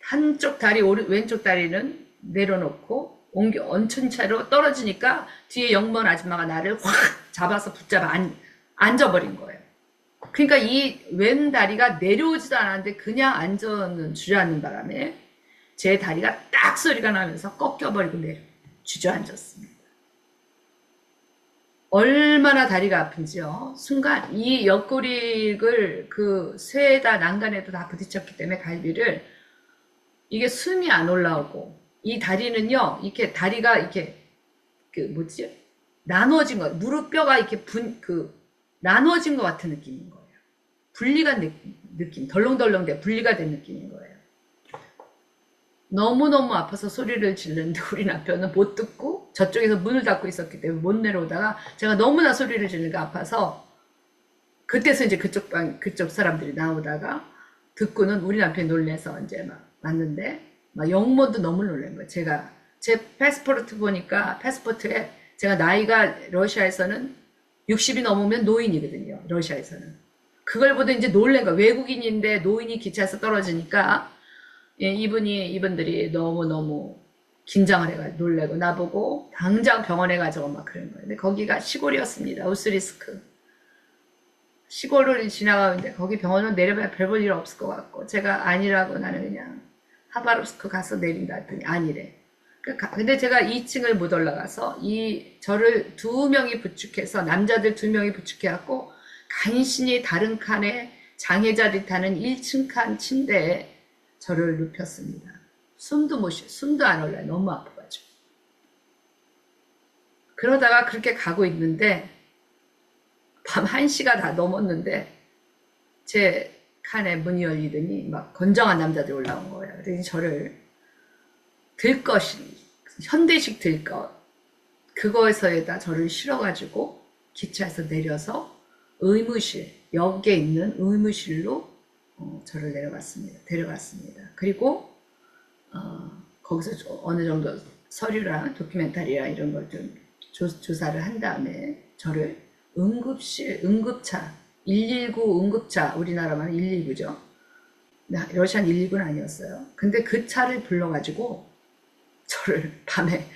Speaker 2: 한쪽 다리, 왼쪽 다리는 내려놓고 얹힌 채로 떨어지니까 뒤에 영문 아줌마가 나를 확 잡아서 붙잡아 앉아버린 거예요. 그러니까 이 왼 다리가 내려오지도 않았는데 그냥 앉아는 주저앉는 바람에 제 다리가 딱 소리가 나면서 꺾여버리고 주저앉았습니다. 얼마나 다리가 아픈지요. 순간 이 옆구리를 그 쇠에다 난간에도 다 부딪혔기 때문에 갈비를 이게 숨이 안 올라오고 이 다리는요 이렇게 다리가 이렇게 나누어진 거 무릎뼈가 이렇게 나누어진 것 같은 느낌인 거예요. 분리가 느낌 덜렁덜렁 분리가 된 느낌인 거예요. 너무너무 아파서 소리를 지르는데 우리 남편은 못 듣고 저쪽에서 문을 닫고 있었기 때문에 못 내려오다가 제가 너무나 소리를 지르니까 아파서 그때서 이제 그쪽 사람들이 나오다가 듣고는 우리 남편이 놀래서 이제 막 왔는데 막 영문도 너무 놀란 거예요. 제가 제 패스포르트 보니까 패스포트에 제가 나이가 러시아에서는 60이 넘으면 노인이거든요. 러시아에서는. 그걸 보다 이제 놀란 거예요. 외국인인데 노인이 기차에서 떨어지니까 예, 이분들이 너무너무 긴장을 해가지고 놀래고 나보고 당장 병원에 가자고 막 그런 거예요. 근데 거기가 시골이었습니다. 우스리스크. 시골을 지나가는데 거기 병원은 내려봐야 별 볼 일 없을 것 같고 제가 아니라고 나는 그냥 하바롭스크 가서 내린다 했더니 아니래. 근데 제가 2층을 못 올라가서 저를 2명이 부축해서 남자들 2명이 부축해갖고 간신히 다른 칸에 장애자들이 타는 1층 칸 침대에 저를 눕혔습니다. 숨도 안 올라요. 너무 아파가지고. 그러다가 그렇게 가고 있는데 밤 1시가 다 넘었는데 제 칸에 문이 열리더니 막 건장한 남자들이 올라온 거예요. 그래서 저를 현대식 들것 그거에서에다 저를 실어가지고 기차에서 내려서 역에 있는 의무실로 저를 데려갔습니다. 그리고 거기서 어느 정도 서류랑 도큐멘터리랑 이런 걸 좀 조사를 한 다음에 저를 응급차 119 응급차 우리나라 말은 119죠. 러시아는 119는 아니었어요. 근데 그 차를 불러가지고 저를 밤에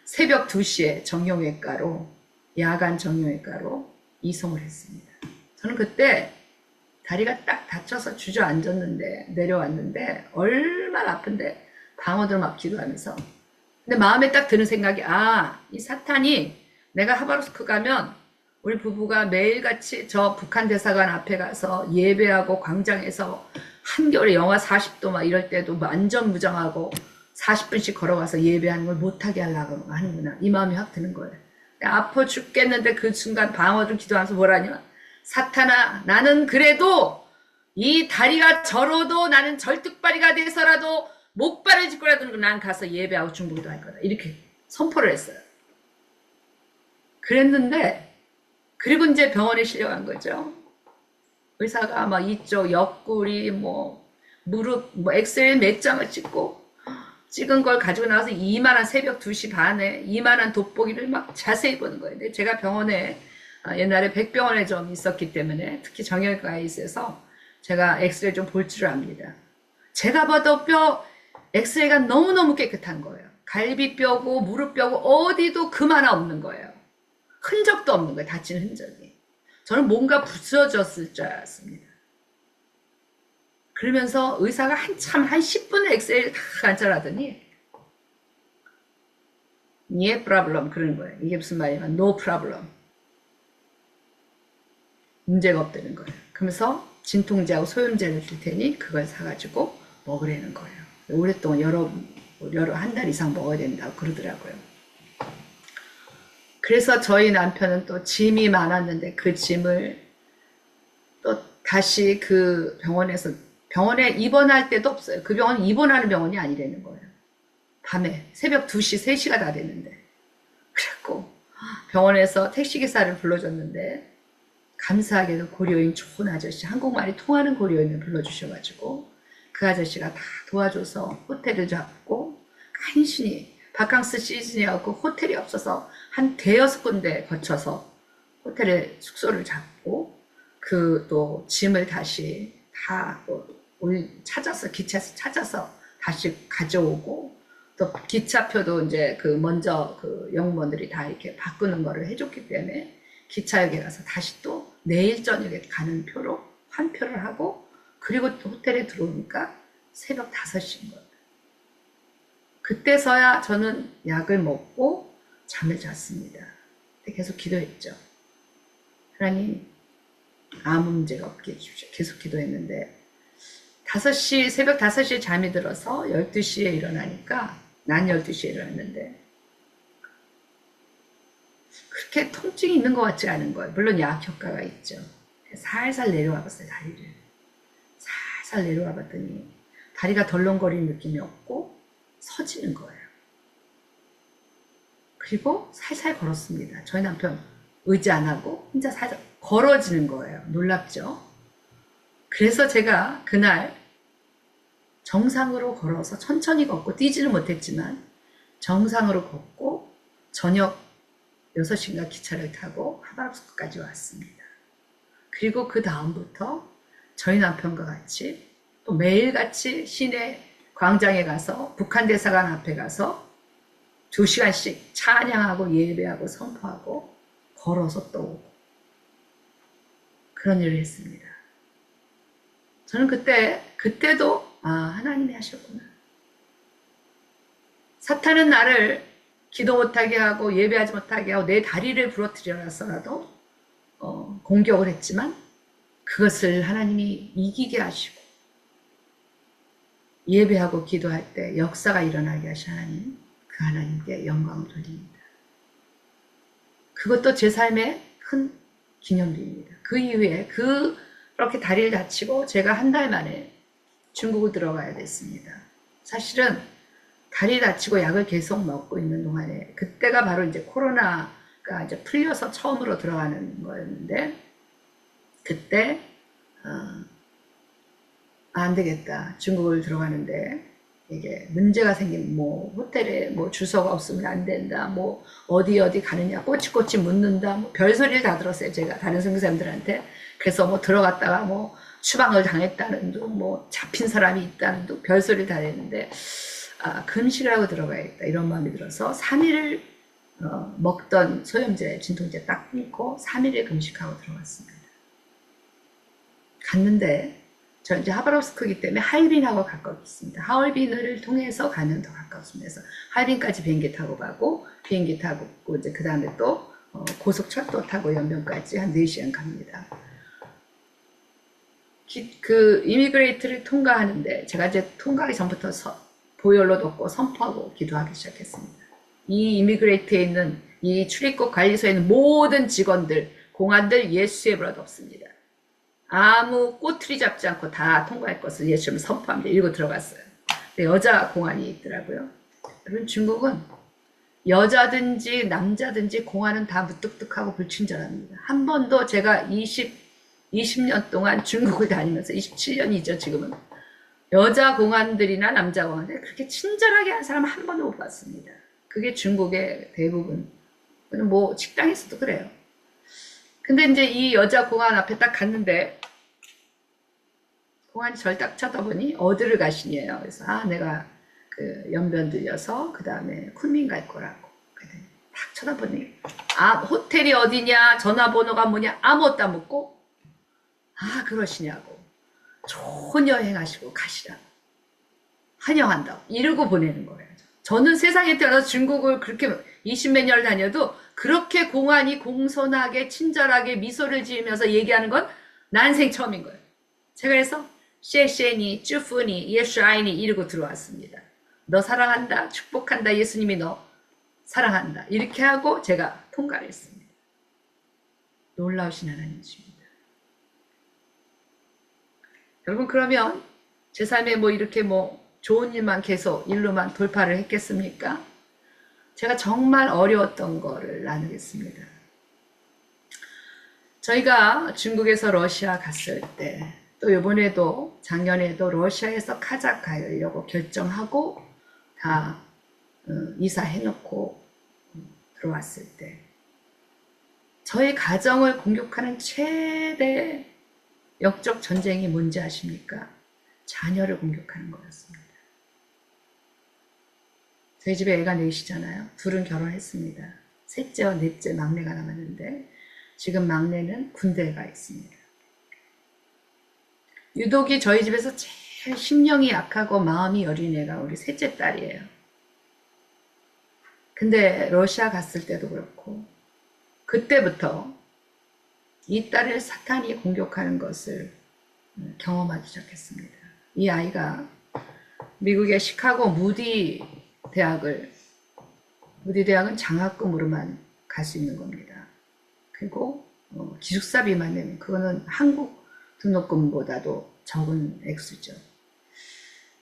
Speaker 2: 새벽 2시에 야간 정형외과로 이송을 했습니다. 저는 그때 다리가 딱 다쳐서 주저앉았는데 내려왔는데 얼마나 아픈데 방어들 막 기도하면서 근데 마음에 딱 드는 생각이 이 사탄이 내가 하바롭스크 가면 우리 부부가 매일같이 저 북한 대사관 앞에 가서 예배하고 광장에서 한겨울에 영하 40도 막 이럴 때도 안전무장하고 40분씩 걸어가서 예배하는 걸 못하게 하려고 하는구나. 이 마음이 확 드는 거예요. 아파 죽겠는데 그 순간 방어들 기도하면서 뭐라냐. 사탄아 나는 그래도 이 다리가 저러도 나는 절뚝발이가 돼서라도 목발을 짚고라도 난 가서 예배하고 중보기도 할 거다. 이렇게 선포를 했어요. 그랬는데 그리고 이제 병원에 실려간 거죠. 의사가 막 이쪽 옆구리 무릎 엑스레이 몇 장을 찍은 걸 가지고 나와서 이만한 새벽 2시 반에 이만한 돋보기를 막 자세히 보는 거예요. 근데 제가 병원에 옛날에 백병원에 좀 있었기 때문에 특히 정형외과에 있어서 제가 엑스레이 좀 볼 줄 압니다. 제가 봐도 엑스레이가 너무너무 깨끗한 거예요. 갈비뼈고 무릎뼈고 어디도 금 하나 없는 거예요. 흔적도 없는 거예요. 다친 흔적이. 저는 뭔가 부서졌을 줄 알았습니다. 그러면서 의사가 한 10분을 엑스레이를 다 관찰하더니 Nie problem 그러는 거예요. 이게 무슨 말이냐면 No problem. 문제가 없다는 거예요. 그러면서 진통제하고 소염제를 줄 테니 그걸 사가지고 먹으라는 거예요. 오랫동안 한 달 이상 먹어야 된다고 그러더라고요. 그래서 저희 남편은 또 짐이 많았는데 그 짐을 또 다시 그 병원에 입원할 때도 없어요. 그 병원은 입원하는 병원이 아니라는 거예요. 밤에 새벽 2시, 3시가 다 됐는데. 그래갖고 병원에서 택시기사를 불러줬는데 감사하게도 고려인 좋은 아저씨, 한국말이 통하는 고려인을 불러주셔가지고 그 아저씨가 다 도와줘서 호텔을 잡고 간신히 바캉스 시즌이었고 호텔이 없어서 한 대여섯 군데 거쳐서 호텔에 숙소를 잡고 그 또 짐을 다시 다 찾아서 기차에서 찾아서 다시 가져오고 또 기차표도 이제 그 먼저 그 영무원들이 다 이렇게 바꾸는 거를 해줬기 때문에 기차역에 가서 다시 또 내일 저녁에 가는 표로 환표를 하고 그리고 또 호텔에 들어오니까 새벽 5시인 거예요. 그때서야 저는 약을 먹고 잠을 잤습니다. 근데 계속 기도했죠. 하나님 아무 문제가 없게 해주십시오. 계속 기도했는데 새벽 5시에 잠이 들어서 12시에 일어나니까 난 12시에 일어났는데 그렇게 통증이 있는 것 같지 않은 거예요. 물론 약 효과가 있죠. 살살 내려와 봤어요. 다리를 살살 내려와 봤더니 다리가 덜렁거리는 느낌이 없고 서지는 거예요. 그리고 살살 걸었습니다. 저희 남편 의지 안 하고 혼자 살살 걸어지는 거예요. 놀랍죠? 그래서 제가 그날 정상으로 걸어서 천천히 걷고 뛰지는 못했지만 정상으로 걷고 저녁 6시인가 기차를 타고 하바롭스크까지 왔습니다. 그리고 그 다음부터 저희 남편과 같이 또 매일같이 시내 광장에 가서 북한 대사관 앞에 가서 2시간씩 찬양하고 예배하고 선포하고 걸어서 또 오고 그런 일을 했습니다. 저는 그때도 하나님이 하셨구나. 사탄은 나를 기도 못하게 하고 예배하지 못하게 하고 내 다리를 부러뜨려서라도 공격을 했지만 그것을 하나님이 이기게 하시고 예배하고 기도할 때 역사가 일어나게 하신 하나님, 그 하나님께 영광을 돌립니다. 그것도 제 삶의 큰 기념비입니다. 그 이후에 그렇게 다리를 다치고 제가 한 달 만에 중국을 들어가야 됐습니다. 사실은 다리 다치고 약을 계속 먹고 있는 동안에 그때가 바로 이제 코로나가 이제 풀려서 처음으로 들어가는 거였는데 그때 안 되겠다. 중국을 들어가는데 이게 문제가 생기면 뭐 호텔에 뭐 주소가 없으면 안 된다. 뭐 어디 가느냐 꼬치꼬치 묻는다. 뭐 별소리를 다 들었어요. 제가 다른 선교사님들한테. 그래서 뭐 들어갔다가 뭐 추방을 당했다는 둥 뭐 잡힌 사람이 있다는 둥 별소리를 다 했는데 금식을 하고 들어가야겠다 이런 마음이 들어서 3일을 먹던 소염제 진통제 딱 끊고 3일을 금식하고 들어갔습니다. 갔는데 저 이제 하바롭스크이기 때문에 하얼빈하고 가깝습니다. 하얼빈을 통해서 가면 더 가깝습니다. 그래서 하얼빈까지 비행기 타고 가고 비행기 타고 이제 그 다음에 또 고속철도 타고 연변까지 한 4시간 갑니다. 그 이미그레이트를 통과하는데 제가 이제 통과하기 전부터 보혈로 덮고 선포하고 기도하기 시작했습니다. 이 이미그레이트에 있는 이 출입국 관리소에 있는 모든 직원들, 공안들 예수의 불을 덮습니다. 아무 꼬투리 잡지 않고 다 통과할 것을 예수님을 선포합니다. 이러고 들어갔어요. 여자 공안이 있더라고요. 여러분 중국은 여자든지 남자든지 공안은 다 무뚝뚝하고 불친절합니다. 한 번도 제가 20년 동안 중국을 다니면서 27년이죠 지금은. 여자 공안들이나 남자 공안들 그렇게 친절하게 한 사람 한 번도 못 봤습니다. 그게 중국의 대부분. 뭐 식당에서도 그래요. 근데 이제 이 여자 공안 앞에 딱 갔는데 공안이 절 딱 쳐다보니 어디를 가시냐요. 그래서 내가 그 연변 들려서 그 다음에 쿤밍 갈 거라고. 그랬더니 딱 쳐다보니 호텔이 어디냐 전화번호가 뭐냐 아무것도 안 묻고 그러시냐고 좋은 여행하시고 가시라고 환영한다고 이러고 보내는 거예요. 저는 세상에 태어나서 중국을 그렇게 20몇 년을 다녀도 그렇게 공안이 공손하게 친절하게 미소를 지으면서 얘기하는 건 난생 처음인 거예요. 제가 그래서 셰셰니, 쭈푸니, 예수아이니 이러고 들어왔습니다. 너 사랑한다, 축복한다, 예수님이 너 사랑한다. 이렇게 하고 제가 통과를 했습니다. 놀라우신 하나님이십니다. 여러분, 그러면 제 삶에 뭐 이렇게 뭐 좋은 일만 계속 일로만 돌파를 했겠습니까? 제가 정말 어려웠던 거를 나누겠습니다. 저희가 중국에서 러시아 갔을 때, 또 이번에도 작년에도 러시아에서 카자흐 가려고 결정하고 다 이사해놓고 들어왔을 때, 저희 가정을 공격하는 최대 역적 전쟁이 뭔지 아십니까? 자녀를 공격하는 거였습니다. 저희 집에 애가 넷이잖아요. 둘은 결혼했습니다. 셋째와 넷째 막내가 남았는데 지금 막내는 군대에 가 있습니다. 유독이 저희 집에서 제일 심령이 약하고 마음이 여린 애가 우리 셋째 딸이에요. 근데 러시아 갔을 때도 그렇고 그때부터 이 딸을 사탄이 공격하는 것을 경험하기 시작했습니다. 이 아이가 미국의 시카고 무디 대학은 장학금으로만 갈 수 있는 겁니다. 그리고 기숙사비만 내면 그거는 한국 등록금보다도 적은 액수죠.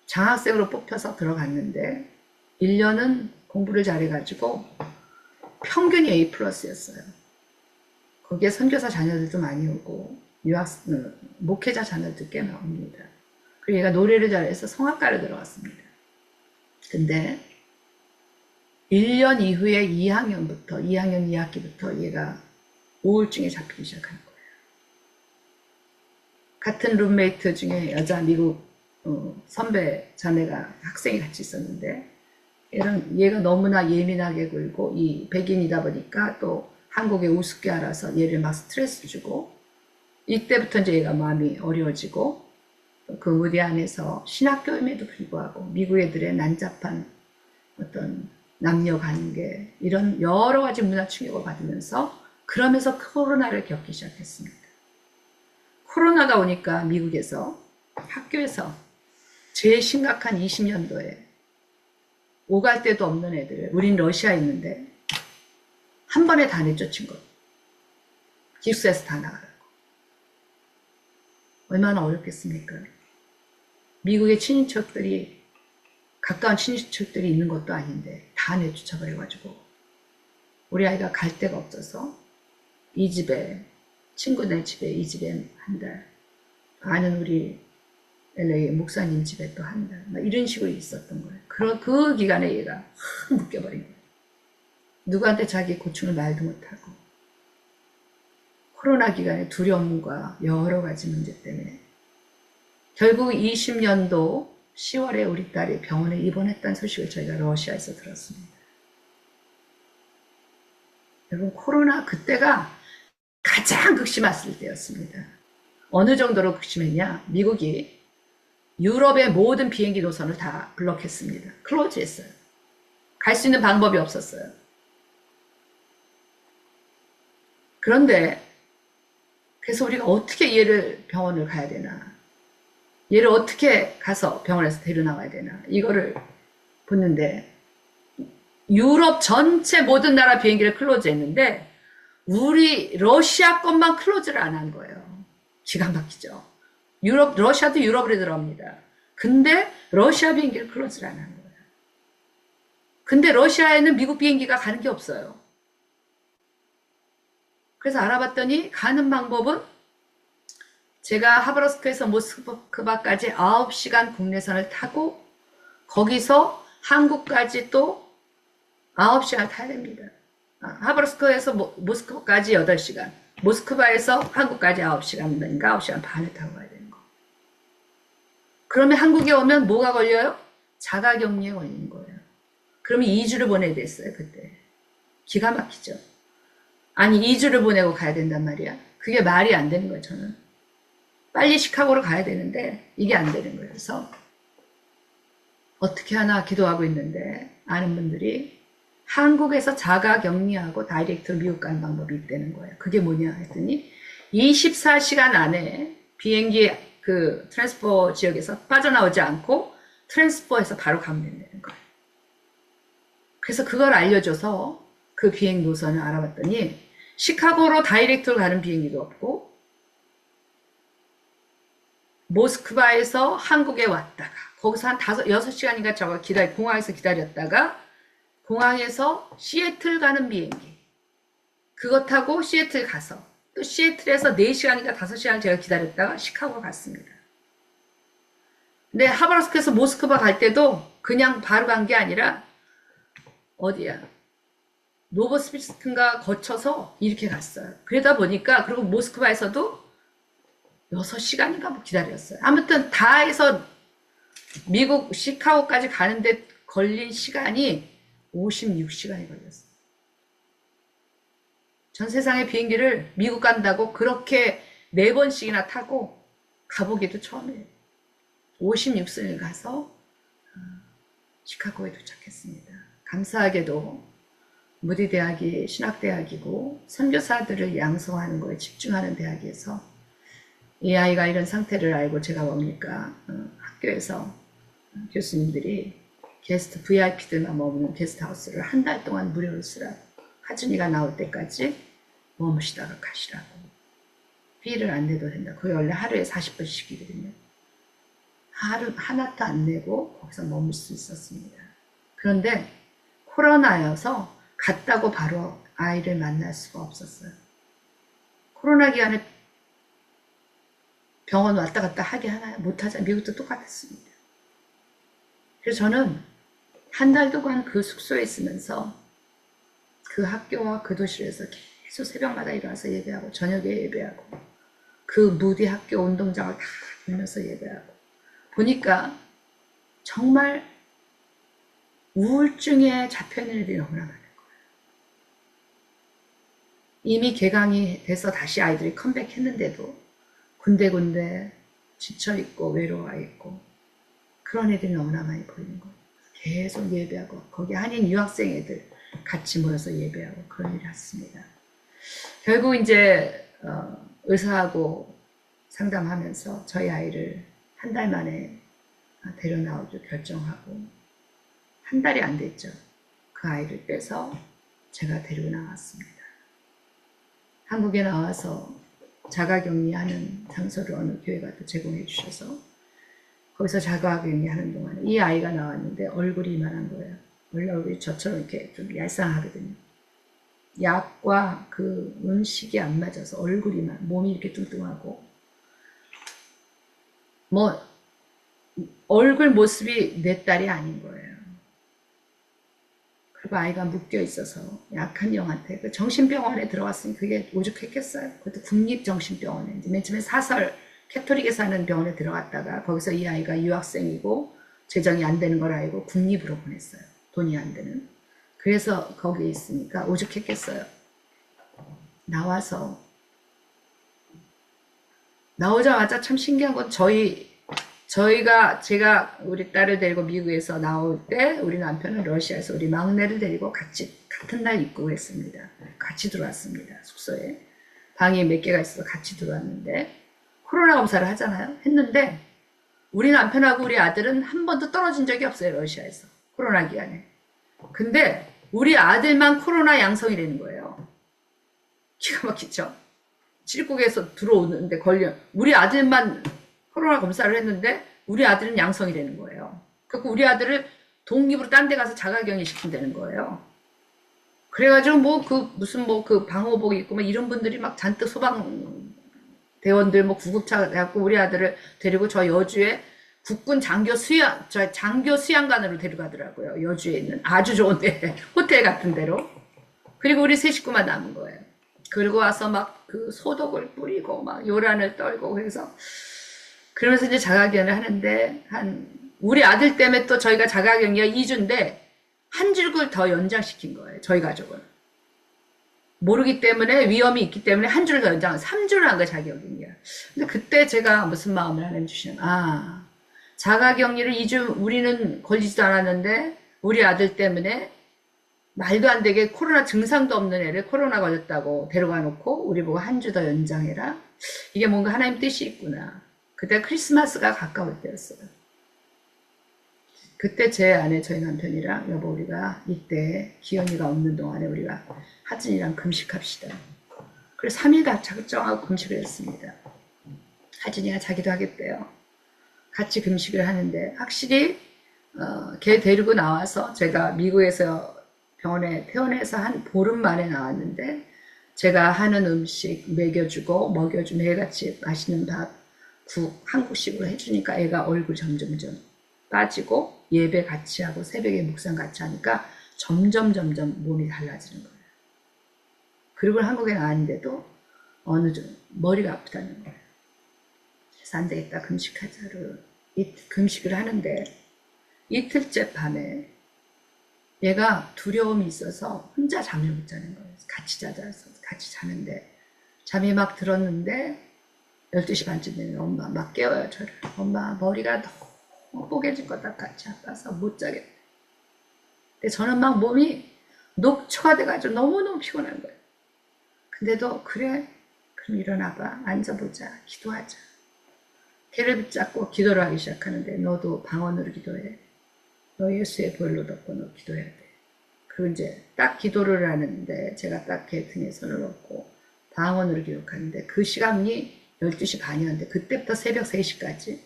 Speaker 2: 장학생으로 뽑혀서 들어갔는데 1년은 공부를 잘해가지고 평균이 A+였어요. 거기에 선교사 자녀들도 많이 오고 목회자 자녀들 꽤 나옵니다. 그리고 얘가 노래를 잘해서 성악가를 들어갔습니다. 근데 1년 이후에 2학년 2학기부터 얘가 우울증에 잡히기 시작하는 거예요. 같은 룸메이트 중에 여자 미국 선배 자매가 학생이 같이 있었는데 얘가 너무나 예민하게 굴고 이 백인이다 보니까 또 한국에 우습게 알아서 얘를 막 스트레스 주고 이때부터 이제 얘가 마음이 어려워지고 그 무대 안에서 신학교임에도 불구하고 미국 애들의 난잡한 어떤 남녀 관계 이런 여러 가지 문화 충격을 받으면서 그러면서 코로나를 겪기 시작했습니다. 코로나가 오니까 미국에서 학교에서 제일 심각한 20년도에 오갈 데도 없는 애들, 우린 러시아에 있는데 한 번에 다 내쫓은 거예요. 기숙사에서 다 나가라고. 얼마나 어렵겠습니까? 미국의 친인척들이 가까운 친인척들이 있는 것도 아닌데 다 내쫓아버려가지고 우리 아이가 갈 데가 없어서 이 집에 친구네 집에 이 집에 한 달, 아는 우리 LA 목사님 집에 또 한 달, 막 이런 식으로 있었던 거예요. 그 기간에 얘가 확 묶여버린 거예요. 누구한테 자기 고충을 말도 못하고 코로나 기간에 두려움과 여러 가지 문제 때문에 결국 20년도 10월에 우리 딸이 병원에 입원했다는 소식을 저희가 러시아에서 들었습니다. 여러분, 코로나 그때가 가장 극심했을 때였습니다. 어느 정도로 극심했냐? 미국이 유럽의 모든 비행기 노선을 다 블록했습니다. 클로즈했어요. 갈 수 있는 방법이 없었어요. 그런데 그래서 우리가 어떻게 얘를 병원을 가야 되나, 얘를 어떻게 가서 병원에서 데려나와야 되나, 이거를 보는데 유럽 전체 모든 나라 비행기를 클로즈했는데 우리 러시아 것만 클로즈를 안 한 거예요. 기가 막히죠. 러시아도 유럽으로 들어옵니다. 근데 러시아 비행기를 클로즈를 안 한 거예요. 근데 러시아에는 미국 비행기가 가는 게 없어요. 그래서 알아봤더니 가는 방법은 제가 하바rovsk에서 모스크바까지 9시간 국내선을 타고 거기서 한국까지 또 9시간 타야 됩니다. 하바rovsk에서 모스크바까지 8시간, 모스크바에서 한국까지 9시간인가 9시간 반을 타고 가야 되는 거. 그러면 한국에 오면 뭐가 걸려요? 자가격리에 걸리는 거예요. 그러면 2주를 보내야 됐어요, 그때. 기가 막히죠. 아니 2주를 보내고 가야 된단 말이야. 그게 말이 안 되는 거예요. 저는 빨리 시카고로 가야 되는데 이게 안 되는 거예요. 그래서 어떻게 하나 기도하고 있는데 아는 분들이 한국에서 자가격리하고 다이렉트로 미국 가는 방법이 있다는 거예요. 그게 뭐냐 했더니 24시간 안에 비행기 그 트랜스포 지역에서 빠져나오지 않고 트랜스포에서 바로 가면 된다는 거예요. 그래서 그걸 알려줘서 그 비행 노선을 알아봤더니 시카고로 다이렉트로 가는 비행기도 없고 모스크바에서 한국에 왔다가 거기서 한 6시간인가 저거 공항에서 기다렸다가 공항에서 시애틀 가는 비행기 그거 타고 시애틀 가서 또 시애틀에서 4시간인가 5시간 제가 기다렸다가 시카고 갔습니다. 근데 하바rovsk에서 모스크바 갈 때도 그냥 바로 간 게 아니라 어디야 노보스피스크인가 거쳐서 이렇게 갔어요. 그러다 보니까 그리고 모스크바에서도 6시간인가 뭐 기다렸어요. 아무튼 다 해서 미국 시카고까지 가는데 걸린 시간이 56시간이 걸렸어요. 전 세상의 비행기를 미국 간다고 그렇게 4번씩이나 타고 가보기도 처음이에요. 56시간을 가서 시카고에 도착했습니다. 감사하게도 무디 대학이 신학대학이고 선교사들을 양성하는 거에 집중하는 대학에서 이 아이가 이런 상태를 알고 제가 뭡니까 학교에서 교수님들이 게스트 VIP들만 머무는 게스트하우스를 한 달 동안 무료로 쓰라고 하준이가 나올 때까지 머무시다가 가시라고 비를 안 내도 된다. 그게 원래 하루에 40분씩이거든요. 하나도 안 내고 거기서 머물 수 있었습니다. 그런데 코로나여서 갔다고 바로 아이를 만날 수가 없었어요. 코로나 기간에 병원 왔다 갔다 하게 하나요? 못하잖아요. 미국도 똑같았습니다. 그래서 저는 한 달 동안 그 숙소에 있으면서 그 학교와 그 도시에서 계속 새벽마다 일어나서 예배하고 저녁에 예배하고 그 무디 학교 운동장을 다 돌면서 예배하고 보니까 정말 우울증에 잡혀있는 애들이 너무나 많은 거예요. 이미 개강이 돼서 다시 아이들이 컴백했는데도 군데군데 지쳐있고 외로워있고 그런 애들이 너무나 많이 보이는 거예요. 계속 예배하고 거기 한인 유학생 애들 같이 모여서 예배하고 그런 일을 했습니다. 결국 이제 의사하고 상담하면서 저희 아이를 한 달 만에 데려 나오기로 결정하고 한 달이 안 됐죠. 그 아이를 빼서 제가 데리고 나왔습니다. 한국에 나와서 자가격리하는 장소를 어느 교회가 또 제공해 주셔서 거기서 자가격리하는 동안에 이 아이가 나왔는데 얼굴이 이만한 거예요. 원래 얼굴이 저처럼 이렇게 좀 얄쌍하거든요. 약과 그 음식이 안 맞아서 얼굴이만 몸이 이렇게 뚱뚱하고 뭐 얼굴 모습이 내 딸이 아닌 거예요. 그리고 아이가 묶여 있어서 약한 영한테 그 정신병원에 들어갔으니 그게 오죽했겠어요. 그것도 국립정신병원에 맨 처음에 사설 캐토릭에서 하는 병원에 들어갔다가 거기서 이 아이가 유학생이고 재정이 안 되는 걸 알고 국립으로 보냈어요. 돈이 안 되는. 그래서 거기에 있으니까 오죽했겠어요. 나오자마자 참 신기한 건 제가 우리 딸을 데리고 미국에서 나올 때 우리 남편은 러시아에서 우리 막내를 데리고 같은 날 입국을 했습니다. 같이 들어왔습니다. 숙소에. 방이 몇 개가 있어서 같이 들어왔는데 코로나 검사를 하잖아요. 했는데 우리 남편하고 우리 아들은 한 번도 떨어진 적이 없어요. 러시아에서. 코로나 기간에. 근데 우리 아들만 코로나 양성이라는 거예요. 기가 막히죠. 칠국에서 들어오는데 우리 아들만 코로나 검사를 했는데 우리 아들은 양성이라는 거예요. 그래서 우리 아들을 독립으로 딴 데 가서 자가격리 시킨다는 거예요. 그래가지고 무슨 방호복 입고 이런 분들이 막 잔뜩 소방대원들 구급차 갖고 우리 아들을 데리고 저 여주에 국군 장교 수양관으로 데려가더라고요. 여주에 있는 아주 좋은데 호텔 같은 데로. 그리고 우리 세 식구만 남은 거예요. 그리고 와서 그 소독을 뿌리고 요란을 떨고 그러면서 이제 자가격리를 하는데 우리 아들 때문에 또 저희가 자가격리가 2주인데 한 주를 더 연장시킨 거예요. 저희 가족은. 모르기 때문에 위험이 있기 때문에 한 주를 더 연장 3주를 한 거예요. 자가격리가. 근데 그때 제가 무슨 마음을 하나님 주시면 자가격리를 2주 우리는 걸리지도 않았는데 우리 아들 때문에 말도 안 되게 코로나 증상도 없는 애를 코로나 걸렸다고 데려가 놓고 우리 보고 한 주 더 연장해라. 이게 뭔가 하나님 뜻이 있구나. 그때 크리스마스가 가까울 때였어요. 그때 제 아내 저희 남편이랑 여보 우리가 이때 기현이가 없는 동안에 우리가 하진이랑 금식합시다. 그래서 3일 작정하고 금식을 했습니다. 하진이가 자기도 하겠대요. 같이 금식을 하는데 확실히 걔 데리고 나와서 제가 미국에서 병원에 퇴원해서 한 보름 만에 나왔는데 제가 하는 음식 먹여주고 매일같이 맛있는 밥, 국, 한국식으로 해주니까 애가 얼굴 점점점 빠지고 예배 같이 하고 새벽에 묵상 같이 하니까 점점 몸이 달라지는 거예요. 그리고 한국에 나왔는데도 어느 정도 머리가 아프다는 거예요. 그래서 안 되겠다 금식하자로 금식을 하는데 이틀째 밤에 얘가 두려움이 있어서 혼자 잠을 못 자는 거예요. 같이 자자 해서 같이 자는데 잠이 막 들었는데 12시 반쯤 되면 엄마 막 깨워요 저를. 엄마 머리가 너무 뽀개질 것 같이 아파서 못 자겠다. 근데 저는 막 몸이 녹초가 돼가지고 너무너무 피곤한 거예요. 근데도 그래 그럼 일어나봐 앉아보자 기도하자. 걔를 붙잡고 기도를 하기 시작하는데 너도 방언으로 기도해. 너 예수의 보혈로 덮고 너 기도해야 돼. 그리고 이제 딱 기도를 하는데 제가 딱 걔 등에 손을 얹고 방언으로 기록하는데 그 시간이 12시 반이었는데 그때부터 새벽 3시까지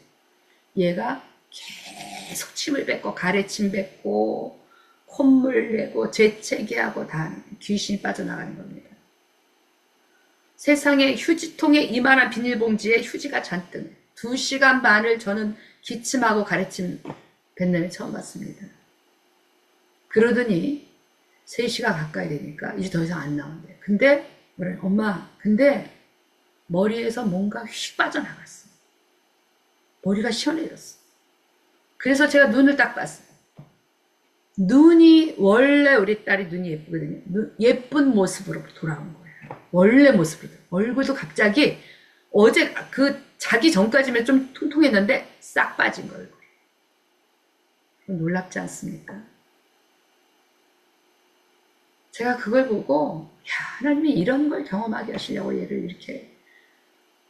Speaker 2: 얘가 계속 침을 뱉고 가래침 뱉고 콧물 내고 재채기하고 다 귀신이 빠져나가는 겁니다. 세상에 휴지통에 이만한 비닐봉지에 휴지가 잔뜩 2시간 반을 저는 기침하고 가래침 뱉는 애 처음 봤습니다. 그러더니 3시가 가까이 되니까 이제 더 이상 안 나온대. 근데 뭐래 엄마 근데 머리에서 뭔가 휙 빠져나갔어. 머리가 시원해졌어. 그래서 제가 눈을 딱 봤어요. 눈이 원래 우리 딸이 눈이 예쁘거든요. 예쁜 모습으로 돌아온 거예요. 원래 모습으로. 얼굴도 갑자기 어제 그 자기 전까지면 좀 통통했는데 싹 빠진 거예요. 놀랍지 않습니까? 제가 그걸 보고 야 하나님이 이런 걸 경험하게 하시려고 얘를 이렇게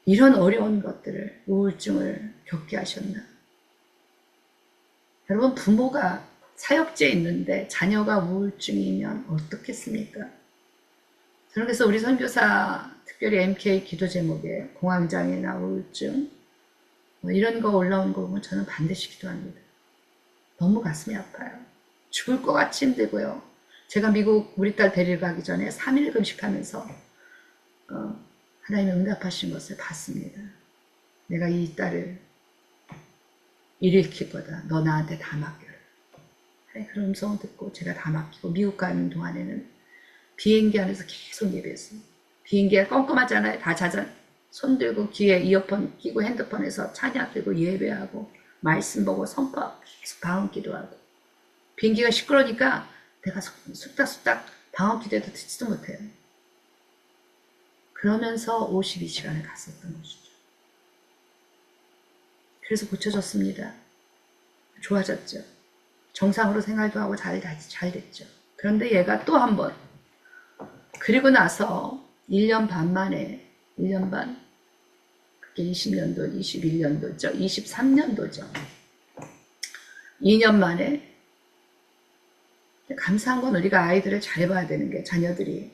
Speaker 2: 이런 어려운 것들을 우울증을 겪게 하셨나. 여러분 부모가 사역지에 있는데 자녀가 우울증이면 어떻겠습니까? 저는 그래서 우리 선교사 특별히 MK 기도 제목에 공황장애나 우울증 뭐 이런 거 올라온 거 보면 저는 반드시 기도합니다. 너무 가슴이 아파요. 죽을 것 같이 힘들고요. 제가 미국 우리 딸 데리러 가기 전에 3일 금식하면서 하나님의 응답하신 것을 봤습니다. 내가 이 딸을 일으킬 거다. 너 나한테 다 맡겨라. 그런 음성을 듣고 제가 다 맡기고 미국 가는 동안에는 비행기 안에서 계속 예배했어요. 비행기가 껌껌하잖아요. 다 자자 손 들고 귀에 이어폰 끼고 핸드폰에서 찬양 들고 예배하고 말씀 보고 선포하고 계속 방언 기도하고 비행기가 시끄러우니까 내가 쑥닥쑥닥 방언 기도해도 듣지도 못해요. 그러면서 52시간을 갔었던 것이죠. 그래서 고쳐졌습니다. 좋아졌죠. 정상으로 생활도 하고 잘 됐죠. 그런데 얘가 또 한 번 그리고 나서 1년 반 만에 1년 반 그게 20년도 21년도죠. 23년도죠. 2년 만에 감사한 건 우리가 아이들을 잘 봐야 되는 게 자녀들이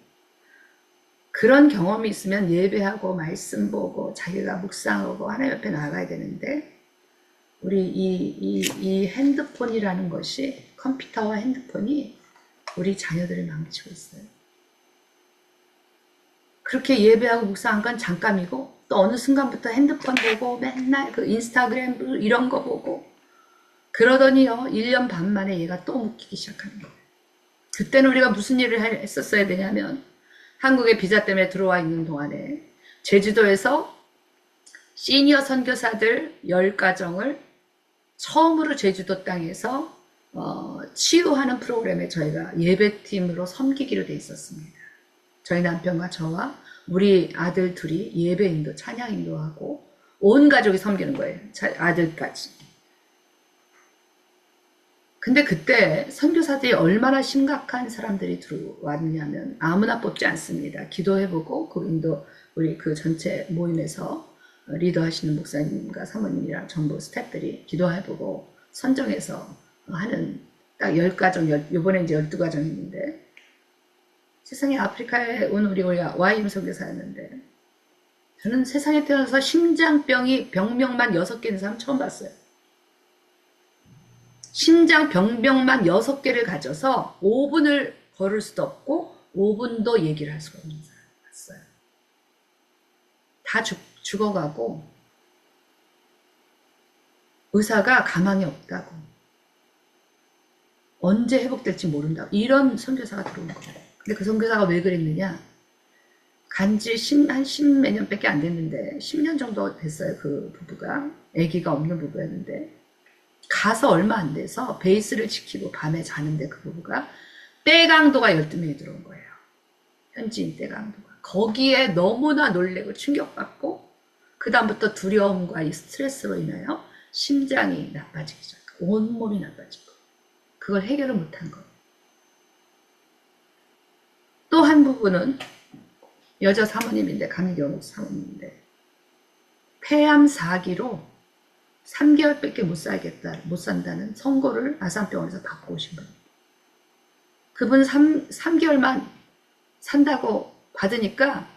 Speaker 2: 그런 경험이 있으면 예배하고 말씀 보고 자기가 묵상하고 하나님 옆에 나가야 되는데 우리 이 핸드폰이라는 것이 컴퓨터와 핸드폰이 우리 자녀들을 망치고 있어요. 그렇게 예배하고 묵상한 건 잠깐이고 또 어느 순간부터 핸드폰 보고 맨날 그 인스타그램 이런 거 보고 그러더니요 1년 반 만에 얘가 또 묶이기 시작하는 거예요. 그때는 우리가 무슨 일을 했었어야 되냐면 한국에 비자 때문에 들어와 있는 동안에 제주도에서 시니어 선교사들 10가정을 처음으로 제주도 땅에서 치유하는 프로그램에 저희가 예배팀으로 섬기기로 돼 있었습니다. 저희 남편과 저와 우리 아들 둘이 예배 인도, 찬양 인도하고 온 가족이 섬기는 거예요. 아들까지. 근데 그때 선교사들이 얼마나 심각한 사람들이 들어왔냐면 아무나 뽑지 않습니다. 기도해보고 그 인도 우리 그 전체 모임에서 리더하시는 목사님과 사모님이랑 전부 스태프들이 기도해보고 선정해서 하는 딱 10가정, 요번에 이제 12가정 했는데 세상에 아프리카에 온 우리 YM 선교사였는데 저는 세상에 태어나서 심장병이 병명만 6개 있는 사람 처음 봤어요. 심장 병명만 6개를 가져서 5분을 걸을 수도 없고 5분도 얘기를 할 수가 없는 사람 봤어요. 다 죽어가고 의사가 가망이 없다고 언제 회복될지 모른다고 이런 선교사가 들어온 거예요. 근데 그 선교사가 왜 그랬느냐, 간지 한 10몇 년밖에 안 됐는데 10년 정도 됐어요. 그 부부가 아기가 없는 부부였는데 가서 얼마 안 돼서 베이스를 지키고 밤에 자는데 그 부부가 떼강도가 12명이 들어온 거예요. 현지인 떼강도가. 거기에 너무나 놀래고 충격받고 그 다음부터 두려움과 이 스트레스로 인하여 심장이 나빠지기 시작하고 온몸이 나빠지고 그걸 해결을 못한 거예요. 또 한 부부는 여자 사모님인데 감리교육 사모님인데 폐암 4기로 3개월밖에 못 산다는 선고를 아산병원에서 받고 오신 분입니다. 그분 3개월만 산다고 받으니까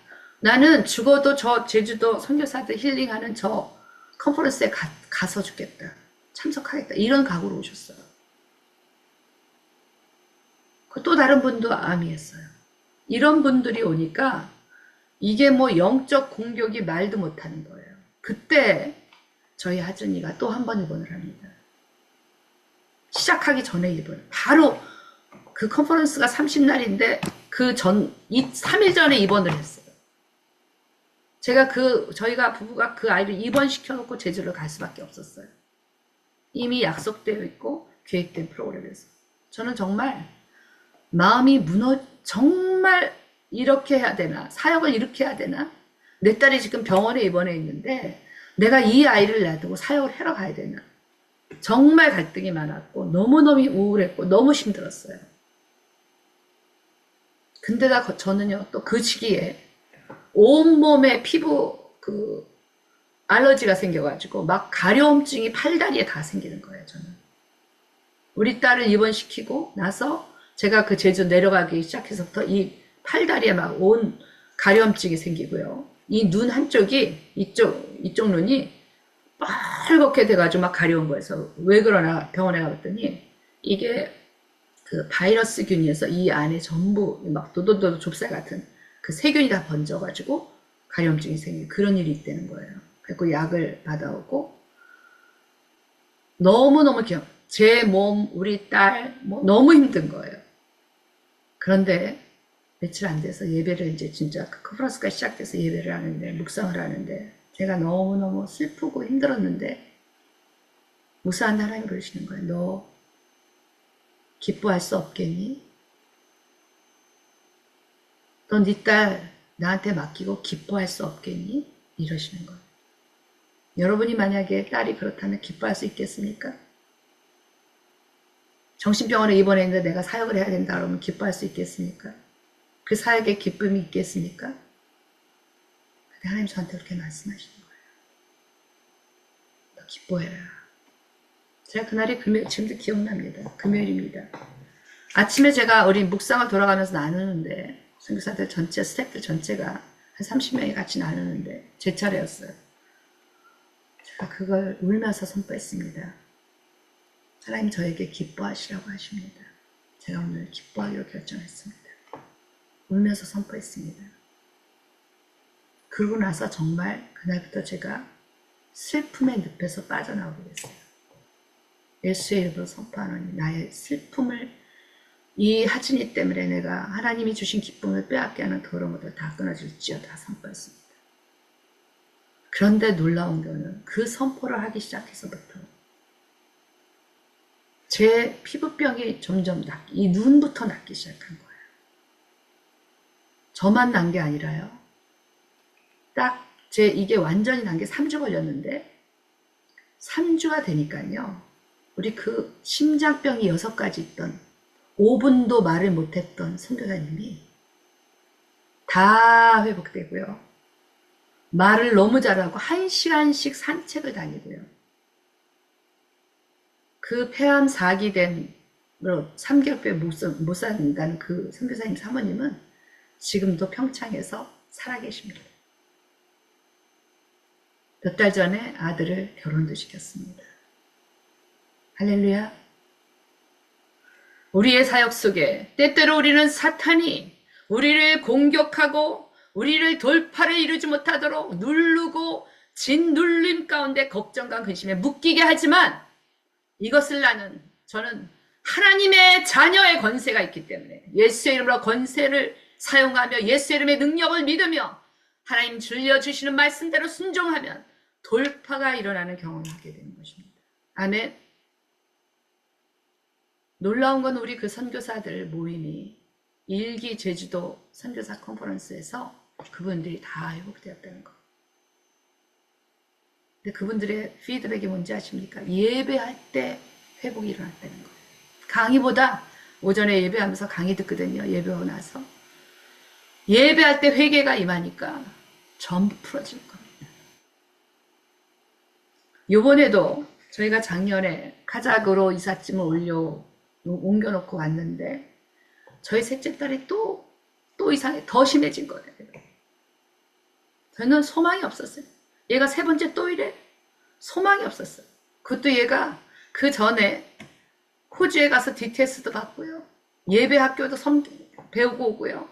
Speaker 2: 나는 죽어도 저 제주도 선교사들 힐링하는 저 컨퍼런스에 가서 죽겠다. 참석하겠다. 이런 각오로 오셨어요. 또 다른 분도 암이었어요. 이런 분들이 오니까 이게 뭐 영적 공격이 말도 못하는 거예요. 그때 저희 하준이가 또 한 번 입원을 합니다. 시작하기 전에 입원. 바로 그 컨퍼런스가 30날인데 그 3일 전에 입원을 했어요. 저희가 부부가 그 아이를 입원시켜놓고 제주를 갈 수밖에 없었어요. 이미 약속되어 있고 계획된 프로그램에서. 저는 정말 마음이 정말 이렇게 해야 되나? 사역을 이렇게 해야 되나? 내 딸이 지금 병원에 입원해 있는데 내가 이 아이를 놔두고 사역을 하러 가야 되나? 정말 갈등이 많았고 너무너무 우울했고 너무 힘들었어요. 근데다 저는요 또 그 시기에 온몸에 피부 알러지가 생겨가지고 막 가려움증이 팔다리에 다 생기는 거예요. 저는 우리 딸을 입원시키고 나서 제가 그 제주 내려가기 시작해서부터 이 팔다리에 막 온 가려움증이 생기고요. 이 눈 한쪽이 이쪽 눈이 빨갛게 돼가지고 막 가려운 거여서 왜 그러나 병원에 가봤더니 이게 그 바이러스균이어서 이 안에 전부 막 도도도 좁쌀 같은 그 세균이 다 번져가지고 가려움증이 생기는 그런 일이 있다는 거예요. 그래서 약을 받아오고 너무너무 제 몸, 우리 딸 너무 힘든 거예요. 그런데 며칠 안 돼서 예배를 이제 진짜 컨퍼런스가 시작돼서 예배를 하는데 묵상을 하는데 제가 너무너무 슬프고 힘들었는데 묵상하는 하나님이 그러시는 거예요. 너 기뻐할 수 없겠니? 너 네 딸 나한테 맡기고 기뻐할 수 없겠니? 이러시는 거예요. 여러분이 만약에 딸이 그렇다면 기뻐할 수 있겠습니까? 정신병원에 입원했는데 내가 사역을 해야 된다 그러면 기뻐할 수 있겠습니까? 그 사역에 기쁨이 있겠습니까? 근데 하나님 저한테 그렇게 말씀하시는 거예요. 너 기뻐해라. 제가 그날이 지금도 기억납니다. 금요일입니다. 아침에 제가 우리 묵상을 돌아가면서 나누는데 선교사들 전체, 스태프들 전체가 한 30명이 같이 나누는데 제 차례였어요. 제가 그걸 울면서 선포했습니다. 하나님 저에게 기뻐하시라고 하십니다. 제가 오늘 기뻐하기로 결정했습니다. 울면서 선포했습니다. 그러고 나서 정말 그날부터 제가 슬픔의 늪에서 빠져나오게 됐어요. 예수의 이름으로 선포하노니 나의 슬픔을 이 하진이 때문에 내가 하나님이 주신 기쁨을 빼앗게 하는 더러운 것들 다 끊어질지어다 선포했습니다. 그런데 놀라운 거는 그 선포를 하기 시작해서부터 제 피부병이 점점 이 눈부터 낫기 시작한 거예요. 저만 난 게 아니라요. 딱 이게 완전히 난 게 3주 걸렸는데 3주가 되니까요. 우리 그 심장병이 6가지 있던 5분도 말을 못했던 선교사님이 다 회복되고요. 말을 너무 잘하고 1시간씩 산책을 다니고요. 그 폐암 4기 된 3개월째 못 산다는 그 선교사님 사모님은 지금도 평창에서 살아계십니다. 몇 달 전에 아들을 결혼도 시켰습니다. 할렐루야. 우리의 사역 속에 때때로 우리는 사탄이 우리를 공격하고 우리를 돌파를 이루지 못하도록 누르고 짓눌림 가운데 걱정과 근심에 묶이게 하지만 이것을 저는 하나님의 자녀의 권세가 있기 때문에 예수의 이름으로 권세를 사용하며 예수의 이름의 능력을 믿으며 하나님 들려주시는 말씀대로 순종하면 돌파가 일어나는 경험을 하게 되는 것입니다. 아멘. 놀라운 건 우리 그 선교사들 모임이 일기 제주도 선교사 컨퍼런스에서 그분들이 다 회복되었다는 거. 근데 그분들의 피드백이 뭔지 아십니까? 예배할 때 회복이 일어났다는 거예요. 강의보다 오전에 예배하면서 강의 듣거든요. 예배하고 나서. 예배할 때 회개가 임하니까 전부 풀어질 겁니다. 요번에도 저희가 작년에 카자흐로 이삿짐을 옮겨놓고 왔는데 저희 셋째 딸이 또 이상해. 더 심해진 거예요. 저는 소망이 없었어요. 얘가 3번째 또 이래. 소망이 없었어요. 그것도 얘가 그 전에 호주에 가서 DTS도 받고요. 예배 학교도 배우고 오고요.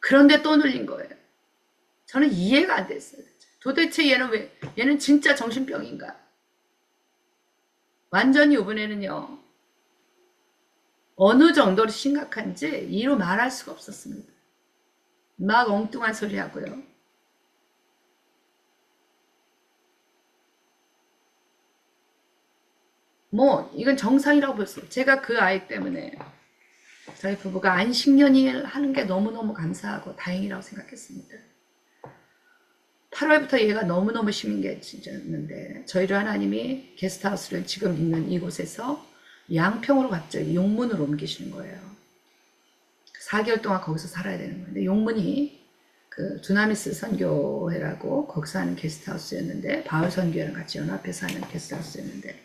Speaker 2: 그런데 또 눌린 거예요. 저는 이해가 안 됐어요. 도대체 얘는 진짜 정신병인가? 완전히 이번에는요. 어느 정도로 심각한지 이로 말할 수가 없었습니다. 막 엉뚱한 소리 하고요. 이건 정상이라고 볼 수 없어요. 제가 그 아이 때문에 저희 부부가 안식년을 하는 게 너무너무 감사하고 다행이라고 생각했습니다. 8월부터 얘가 너무너무 심한 게 진짜였는데 저희를 하나님이 게스트하우스를 지금 있는 이곳에서 양평으로 갑자기 용문으로 옮기시는 거예요. 4개월 동안 거기서 살아야 되는 거예요. 근데 용문이 그 두나미스 선교회라고 거기서 하는 게스트하우스였는데 바울 선교회랑 같이 연합해서 하는 게스트하우스였는데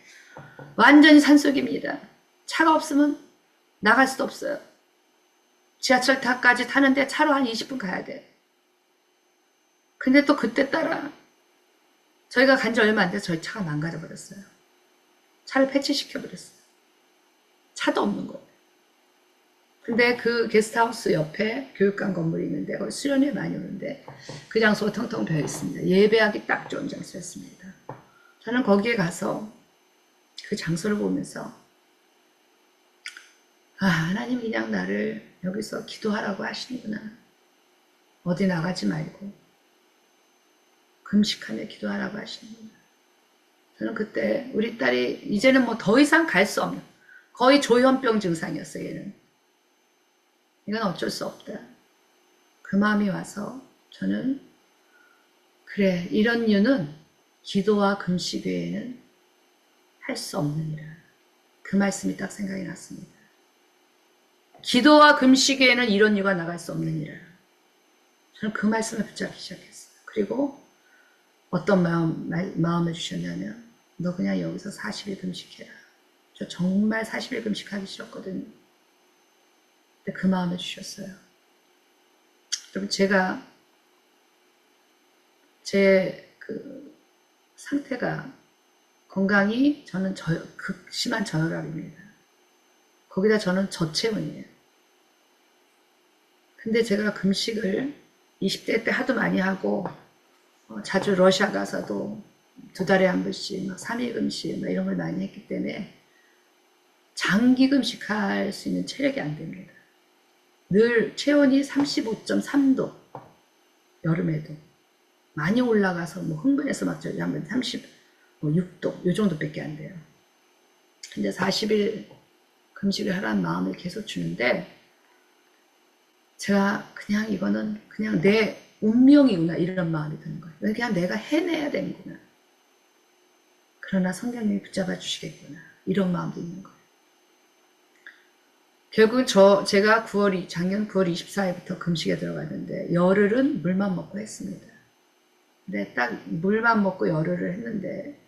Speaker 2: 완전히 산속입니다. 차가 없으면 나갈 수도 없어요. 지하철까지 타는데 차로 한 20분 가야 돼. 근데 또 그때 따라 저희가 간 지 얼마 안 돼서 저희 차가 망가져 버렸어요. 차를 폐치시켜 버렸어요. 차도 없는 거예요. 근데 그 게스트하우스 옆에 교육관 건물이 있는데 거기 수련회 많이 오는데 그 장소가 텅텅 비어 있습니다. 예배하기 딱 좋은 장소였습니다. 저는 거기에 가서 그 장소를 보면서 하나님 그냥 나를 여기서 기도하라고 하시는구나. 어디 나가지 말고 금식하며 기도하라고 하시는구나. 저는 그때 우리 딸이 이제는 더 이상 갈 수 없는 거의 조현병 증상이었어요. 얘는. 이건 어쩔 수 없다. 그 마음이 와서 저는 그래 이런 이유는 기도와 금식 외에는 할 수 없느니라. 그 말씀이 딱 생각이 났습니다. 기도와 금식 외에는 이런 이유가 나갈 수 없느니라. 저는 그 말씀을 붙잡기 시작했어요. 그리고 어떤 마음을 주셨냐면 너 그냥 여기서 40일 금식해라. 저 정말 40일 금식하기 싫었거든요. 근데 그 마음을 주셨어요. 여러분 제가 제 그 상태가 건강이 저는 극심한 저혈압입니다. 거기다 저는 저체온이에요. 근데 제가 금식을 20대 때 하도 많이 하고 자주 러시아 가서도 2달에 한 번씩 3일 금식 이런 걸 많이 했기 때문에 장기 금식할 수 있는 체력이 안 됩니다. 늘 체온이 35.3도 여름에도 많이 올라가서 흥분해서 막 저기 한번 36도 요 정도밖에 안 돼요. 근데 40일 금식을 하라는 마음을 계속 주는데 제가 그냥 이거는 그냥 내 운명이구나 이런 마음이 드는 거예요. 그냥 내가 해내야 되는구나. 그러나 성령님이 붙잡아 주시겠구나. 이런 마음도 있는 거예요. 결국 제가 작년 9월 24일부터 금식에 들어갔는데 열흘은 물만 먹고 했습니다. 근데 딱 물만 먹고 열흘을 했는데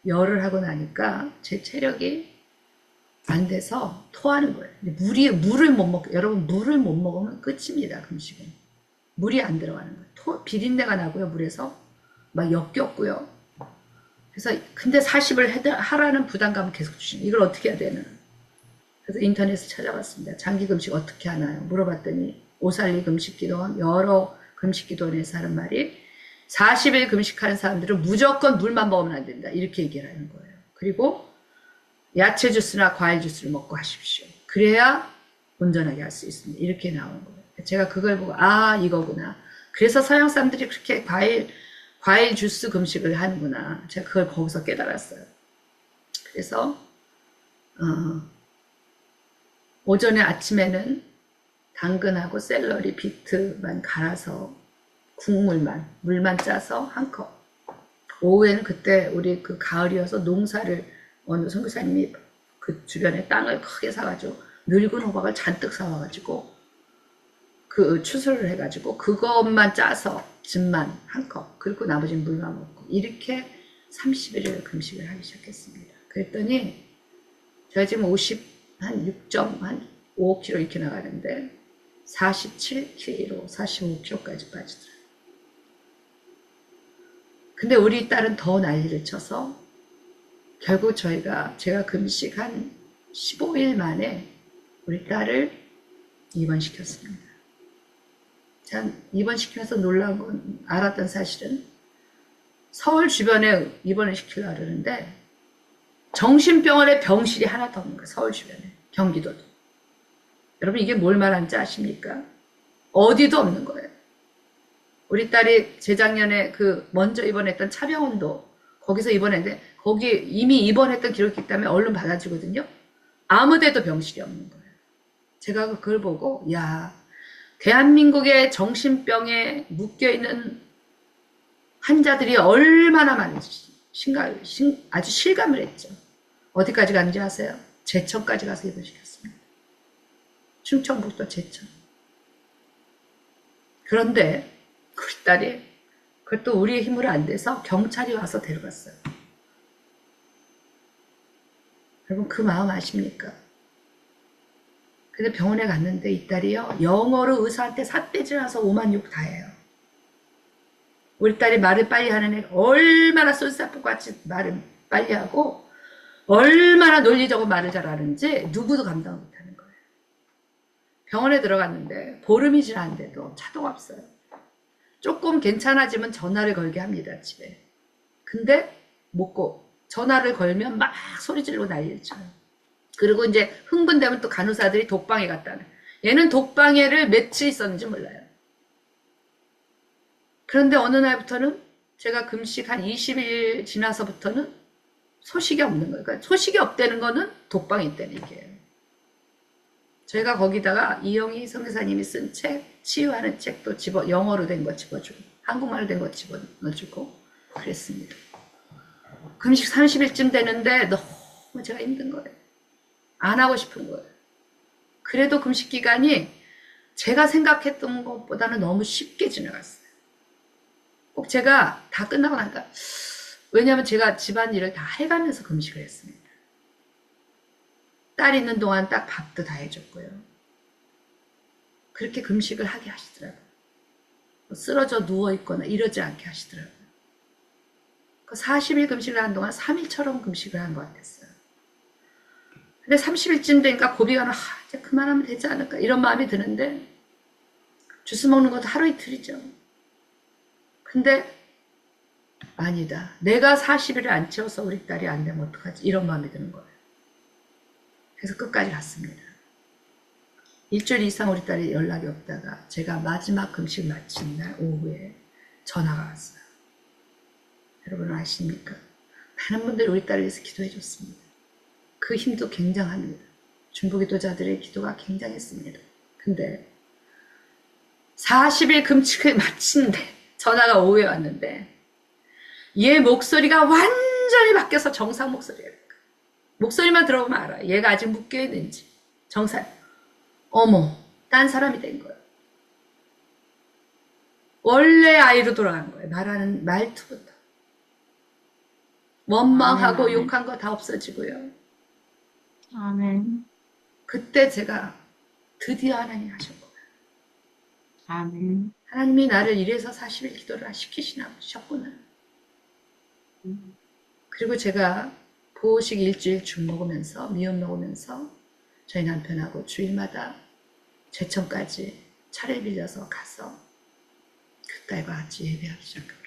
Speaker 2: 열흘 하고 나니까 제 체력이 안 돼서 토하는 거예요. 물을 못 먹고, 여러분 물을 못 먹으면 끝입니다. 금식은. 물이 안 들어가는 거예요. 비린내가 나고요. 물에서 막 역겹고요. 그래서 근데 40을 하라는 부담감을 계속 주시는, 이걸 어떻게 해야 되나. 그래서 인터넷에 찾아봤습니다. 장기 금식 어떻게 하나요? 물어봤더니 오살리 금식기도원, 여러 금식기도원에서 하는 말이 40일 금식하는 사람들은 무조건 물만 먹으면 안 된다. 이렇게 얘기를 하는 거예요. 그리고 야채 주스나 과일 주스를 먹고 하십시오. 그래야 온전하게 할 수 있습니다. 이렇게 나온 거예요. 제가 그걸 보고 이거구나. 그래서 서양 사람들이 그렇게 과일 주스 금식을 하는구나. 제가 그걸 거기서 깨달았어요. 그래서 오전에 아침에는 당근하고 샐러리, 비트만 갈아서 물만 짜서 한 컵. 오후에는 그때 우리 그 가을이어서 농사를 어느 선교사님이 그 주변에 땅을 크게 사가지고 늙은 호박을 잔뜩 사와가지고 그 추수를 해가지고 그것만 짜서 즙만 한 컵, 그리고 나머지는 물만 먹고 이렇게 30일을 금식을 하기 시작했습니다. 그랬더니 제가 지금 5kg 이렇게 나가는데 47kg, 45kg까지 빠지더라고요. 근데 우리 딸은 더 난리를 쳐서 결국 제가 금식 한 15일 만에 우리 딸을 입원시켰습니다. 제가 입원시키면서 놀라운 건, 알았던 사실은 서울 주변에 입원을 시키려고 그러는데 정신병원에 병실이 하나도 없는 거예요. 서울 주변에. 경기도도. 여러분 이게 뭘 말하는지 아십니까? 어디도 없는 거예요. 우리 딸이 재작년에 먼저 입원했던 차병원도 거기서 입원했는데 거기 이미 입원했던 기록이 있기 때문에 얼른 받아주거든요. 아무 데도 병실이 없는 거예요. 제가 그걸 보고 대한민국의 정신병에 묶여있는 환자들이 얼마나 많은지 아주 실감을 했죠. 어디까지 갔는지 아세요? 제천까지 가서 입원시켰습니다. 충청북도 제천. 그런데 우리 딸이 그것도 우리의 힘으로 안 돼서 경찰이 와서 데려갔어요. 여러분 그 마음 아십니까? 근데 병원에 갔는데 이 딸이요, 영어로 의사한테 삿대질 나서 5만 욕 다 해요. 우리 딸이 말을 빨리 하는 애, 얼마나 쏠사포같이 말을 빨리 하고 얼마나 논리적으로 말을 잘하는지 누구도 감당 못하는 거예요. 병원에 들어갔는데 보름이 지났는데도 차도가 없어요. 조금 괜찮아지면 전화를 걸게 합니다, 집에. 근데 전화를 걸면 막 소리 지르고 난리를 쳐요. 그리고 이제 흥분되면 또 간호사들이 독방에 갔다는. 얘는 독방에를 며칠 있었는지 몰라요. 그런데 어느 날부터는 제가 금식 한 20일 지나서부터는 소식이 없는 거예요. 그러니까 소식이 없다는 거는 독방에 있다는 얘기예요. 저희가 거기다가 이영희 선교사님이 쓴 책, 치유하는 책도 영어로 된 거 집어주고 한국말로 된 거 집어넣어주고 그랬습니다. 금식 30일쯤 되는데 너무 제가 힘든 거예요. 안 하고 싶은 거예요. 그래도 금식 기간이 제가 생각했던 것보다는 너무 쉽게 지나갔어요. 꼭 제가 다 끝나고 나니까, 왜냐하면 제가 집안일을 다 해가면서 금식을 했습니다. 딸 있는 동안 딱 밥도 다 해줬고요. 그렇게 금식을 하게 하시더라고요. 쓰러져 누워있거나 이러지 않게 하시더라고요. 그 40일 금식을 한 동안 3일처럼 금식을 한 것 같았어요. 근데 30일쯤 되니까 고비가 이제 그만하면 되지 않을까 이런 마음이 드는데, 주스 먹는 것도 하루 이틀이죠. 근데 아니다. 내가 40일을 안 채워서 우리 딸이 안 되면 어떡하지? 이런 마음이 드는 거예요. 그래서 끝까지 갔습니다. 일주일 이상 우리 딸이 연락이 없다가 제가 마지막 금식 마친 날 오후에 전화가 왔어요. 여러분 아십니까? 많은 분들이 우리 딸을 위해서 기도해 줬습니다. 그 힘도 굉장합니다. 중보기도자들의 기도가 굉장했습니다. 근데 40일 금식을 마치는데 전화가 오후에 왔는데 얘 목소리가 완전 완전히 바뀌어서 정상 목소리가. 목소리만 들어보면 알아. 얘가 아직 묶여있는지. 정상. 어머, 딴 사람이 된 거예요. 원래 아이로 돌아간 거예요. 말하는 말투부터. 원망하고
Speaker 5: 아멘.
Speaker 2: 욕한 거 다 없어지고요.
Speaker 5: 아멘.
Speaker 2: 그때 제가 드디어 하나님 하신 거예요.
Speaker 5: 아멘.
Speaker 2: 하나님이 나를 이래서 40일 기도를 시키셨구나. 그리고 제가 보호식 일주일 죽 먹으면서 미음 먹으면서 저희 남편하고 주일마다 제천까지 차를 빌려서 가서 그 딸과 같이 예배하기 시작합니다.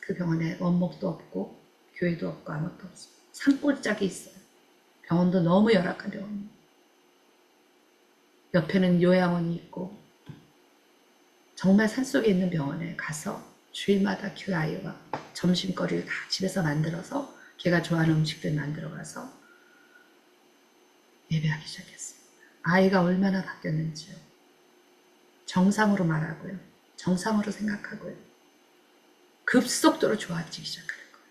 Speaker 2: 그 병원에 원목도 없고 교회도 없고 아무것도 없어요. 산골짜기 있어요. 병원도 너무 열악한 병원. 옆에는 요양원이 있고 정말 산속에 있는 병원에 가서 주일마다 그 아이와 점심거리를 다 집에서 만들어서 걔가 좋아하는 음식들 만들어 가서 예배하기 시작했습니다. 아이가 얼마나 바뀌었는지요. 정상으로 말하고요. 정상으로 생각하고요. 급속도로 좋아지기 시작하는 거예요.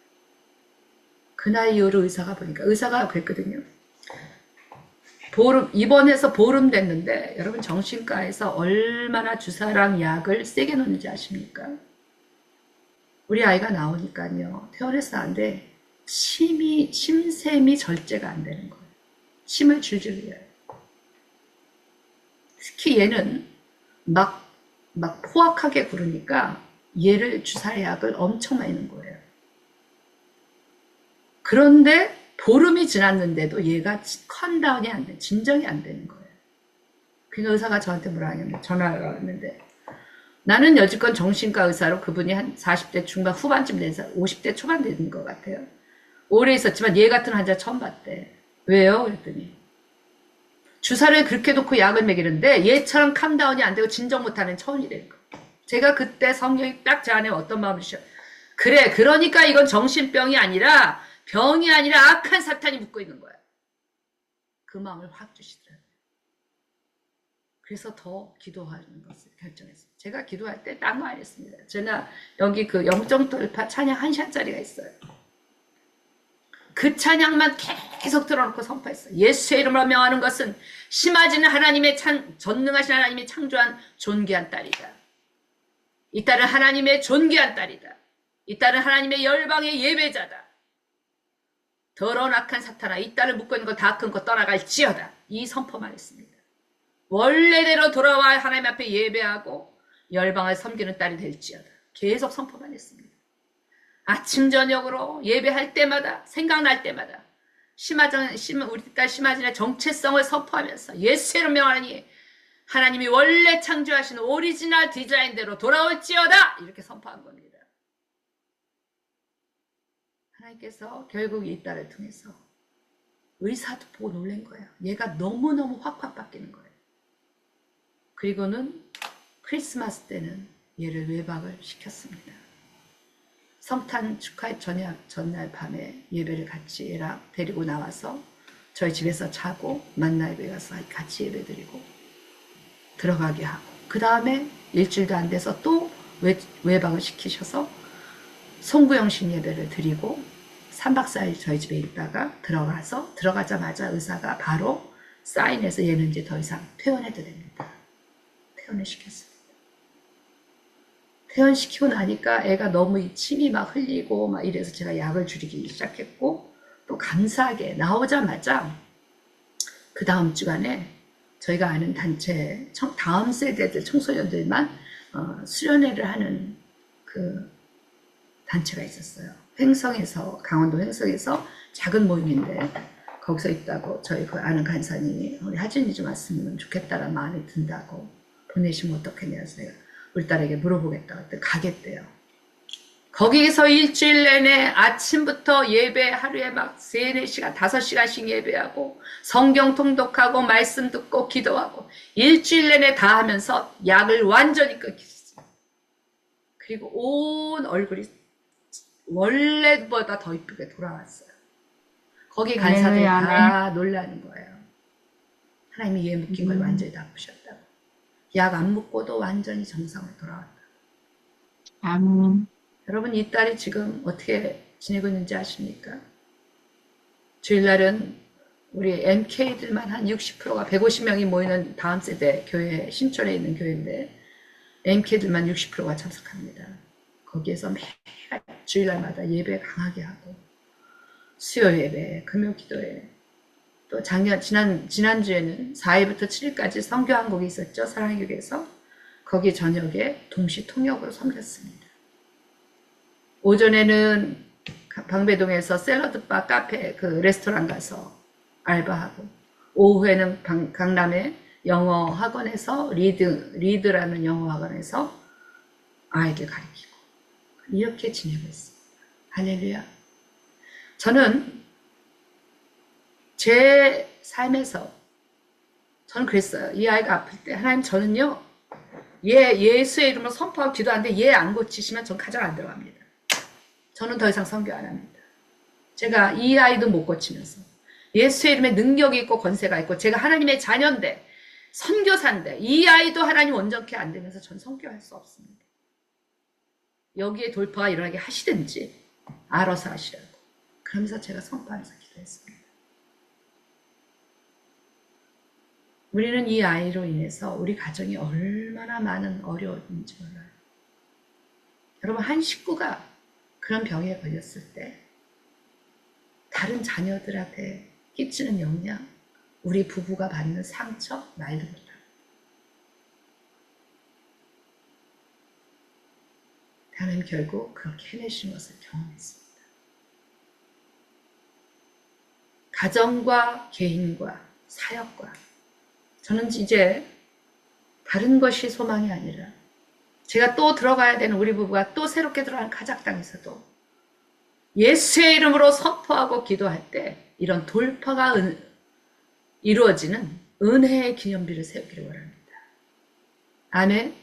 Speaker 2: 그날 이후로 의사가 보니까 의사가 그랬거든요. 입원해서 보름 됐는데 여러분 정신과에서 얼마나 주사랑 약을 세게 놓는지 아십니까? 우리 아이가 나오니까요. 태어나서 안 돼. 침샘이 절제가 안 되는 거예요. 침을 줄줄 흘려요. 특히 얘는 막 포악하게 구르니까 얘를 주사약을 엄청 많이 넣은 거예요. 그런데 보름이 지났는데도 얘가 컨다운이 안 돼. 진정이 안 되는 거예요. 그러니까 의사가 저한테 뭐라 하냐면 전화가 왔는데 나는 여지껏 정신과 의사로 그분이 한 40대 중반 후반쯤 된 사람, 50대 초반 되는 것 같아요. 오래 있었지만 얘 같은 환자 처음 봤대. 왜요? 그랬더니 주사를 그렇게 놓고 약을 먹이는데 얘처럼 캄다운이 안 되고 진정 못하는 처운이래요. 제가 그때 성령이 딱 제 안에 어떤 마음을 주셔. 그래, 그러니까 이건 정신병이 아니라 병이 아니라 악한 사탄이 묶고 있는 거야. 그 마음을 확 주시더라고요. 그래서 더 기도하는 것을 결정했어요. 제가 기도할 때 딴 거 안 했습니다. 저는 여기 그 영적 돌파 찬양 1시간짜리가 있어요. 그 찬양만 계속 들어놓고 선포했어요. 예수의 이름으로 명하는 것은 심하지는 하나님의 전능하신 하나님이 창조한 존귀한 딸이다. 이 딸은 하나님의 존귀한 딸이다. 이 딸은 하나님의 열방의 예배자다. 더러운 악한 사탄아, 이 딸을 묶고 있는 거 다 큰 거 떠나갈지어다. 이 선포만 했습니다. 원래대로 돌아와 하나님 앞에 예배하고 열방을 섬기는 딸이 될지어다. 계속 선포만 했습니다. 아침 저녁으로 예배할 때마다 생각날 때마다 우리 딸 심하진의 정체성을 선포하면서 예수의 명하니 하나님이 원래 창조하신 오리지널 디자인대로 돌아올지어다 이렇게 선포한 겁니다. 하나님께서 결국 이 딸을 통해서 의사도 보고 놀란 거예요. 얘가 너무너무 확확 바뀌는 거예요. 그리고는 크리스마스 때는 얘를 외박을 시켰습니다. 성탄 축하 전날 밤에 예배를 같이 얘랑 데리고 나와서 저희 집에서 자고 만나에 가서 같이 예배 드리고 들어가게 하고 그 다음에 일주일도 안 돼서 또 외박을 시키셔서 송구영신 예배를 드리고 3박 4일 저희 집에 있다가 들어가자마자 의사가 바로 사인해서 얘는 이제 더 이상 퇴원해도 됩니다. 퇴원을 시켰습니다. 퇴원시키고 나니까 애가 너무 침이 막 흘리고 막 이래서 제가 약을 줄이기 시작했고 또 감사하게 나오자마자 그 다음 주간에 저희가 아는 단체 다음 세대들 청소년들만 수련회를 하는 그 단체가 있었어요. 강원도 횡성에서 작은 모임인데 거기서 있다고 저희 그 아는 간사님이 우리 하진이 좀 왔으면 좋겠다라는 마음이 든다고 보내시면 어떻겠냐 해서 내가 우리 딸에게 물어보겠다고 했더니 가겠대요. 거기에서 일주일 내내 아침부터 예배 하루에 막 3, 4시간, 5시간씩 예배하고 성경 통독하고 말씀 듣고 기도하고 일주일 내내 다 하면서 약을 완전히 끊겼어요. 그리고 온 얼굴이 원래보다 더 이쁘게 돌아왔어요. 거기 간사들이 다 놀라는 거예요. 하나님이 얘 묶인 걸 완전히 다 푸셨다고. 약 안 묶고도 완전히 정상으로 돌아왔다.
Speaker 5: 아멘.
Speaker 2: 여러분 이 딸이 지금 어떻게 지내고 있는지 아십니까? 주일날은 우리 MK들만 한 60%가 150명이 모이는 다음 세대 교회, 신촌에 있는 교회인데 MK들만 60%가 참석합니다. 거기에서 매일 주일날마다 예배 강하게 하고 수요 예배, 금요 기도회, 또 지난주에는 4일부터 7일까지 선교 한국이 있었죠. 사랑의 교회에서. 거기 저녁에 동시 통역으로 섬겼습니다. 오전에는 방배동에서 샐러드바, 카페, 그 레스토랑 가서 알바하고, 오후에는 강남의 영어 학원에서 리드라는 영어 학원에서 아이들 가르치고 이렇게 지내고 있습니다. 할렐루야. 저는 제 삶에서 저는 그랬어요. 이 아이가 아플 때 하나님 저는요 예수의 이름으로 선포하고 기도하는데 얘 안 고치시면 전 가정 안 들어갑니다. 저는 더 이상 선교 안 합니다. 제가 이 아이도 못 고치면서 예수의 이름에 능력이 있고 권세가 있고 제가 하나님의 자녀인데 선교사인데 이 아이도 하나님 온전케 안 되면서 전 선교할 수 없습니다. 여기에 돌파가 일어나게 하시든지 알아서 하시라고. 그러면서 제가 선포하면서 기도했습니다. 우리는 이 아이로 인해서 우리 가정이 얼마나 많은 어려움인지 몰라요. 여러분, 한 식구가 그런 병에 걸렸을 때 다른 자녀들한테 끼치는 영향, 우리 부부가 받는 상처 말도 못합니다. 하나님 결국 그렇게 해내신 것을 경험했습니다. 가정과 개인과 사역과 저는 이제 다른 것이 소망이 아니라 제가 또 들어가야 되는 우리 부부가 또 새롭게 들어가는 가작당에서도 예수의 이름으로 선포하고 기도할 때 이런 돌파가 이루어지는 은혜의 기념비를 세우기를 원합니다. 아멘.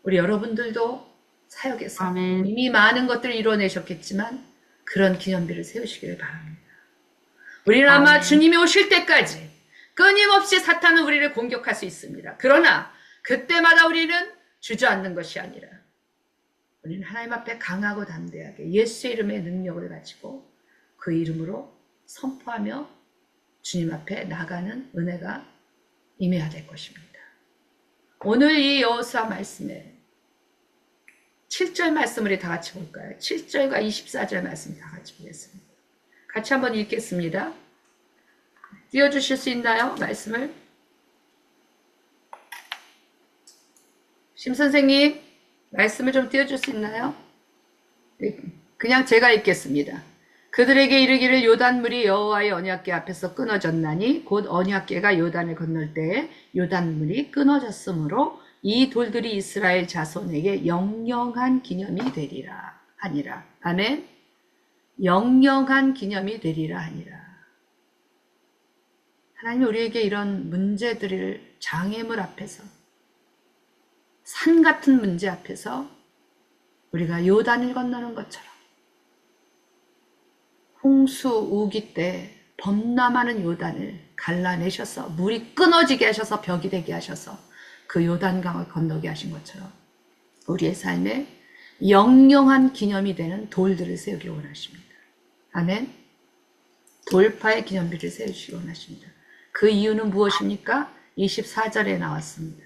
Speaker 2: 우리 여러분들도 사역에서
Speaker 5: 아멘.
Speaker 2: 이미 많은 것들을 이루어내셨겠지만 그런 기념비를 세우시기를 바랍니다. 우리는 아마
Speaker 5: 아멘.
Speaker 2: 주님이 오실 때까지 끊임없이 사탄은 우리를 공격할 수 있습니다. 그러나 그때마다 우리는 주저앉는 것이 아니라 우리는 하나님 앞에 강하고 담대하게 예수의 이름의 능력을 가지고 그 이름으로 선포하며 주님 앞에 나가는 은혜가 임해야 될 것입니다. 오늘 이 여호수아 말씀에 7절 말씀 우리 다 같이 볼까요? 7절과 24절 말씀 다 같이 보겠습니다. 같이 한번 읽겠습니다. 띄워주실 수 있나요? 말씀을. 심 선생님, 말씀을 좀 띄워줄 수 있나요? 그냥 제가 읽겠습니다. 그들에게 이르기를 요단물이 여호와의 언약궤 앞에서 끊어졌나니 곧 언약궤가 요단을 건널 때에 요단물이 끊어졌으므로 이 돌들이 이스라엘 자손에게 영영한 기념이 되리라 하니라. 아멘. 영영한 기념이 되리라 하니라. 하나님 우리에게 이런 문제들을 장애물 앞에서 산 같은 문제 앞에서 우리가 요단을 건너는 것처럼 홍수 우기 때 범람하는 요단을 갈라내셔서 물이 끊어지게 하셔서 벽이 되게 하셔서 그 요단강을 건너게 하신 것처럼 우리의 삶에 영영한 기념이 되는 돌들을 세우기를 원하십니다. 아멘. 돌파의 기념비를 세우시기 원하십니다. 그 이유는 무엇입니까? 24절에 나왔습니다.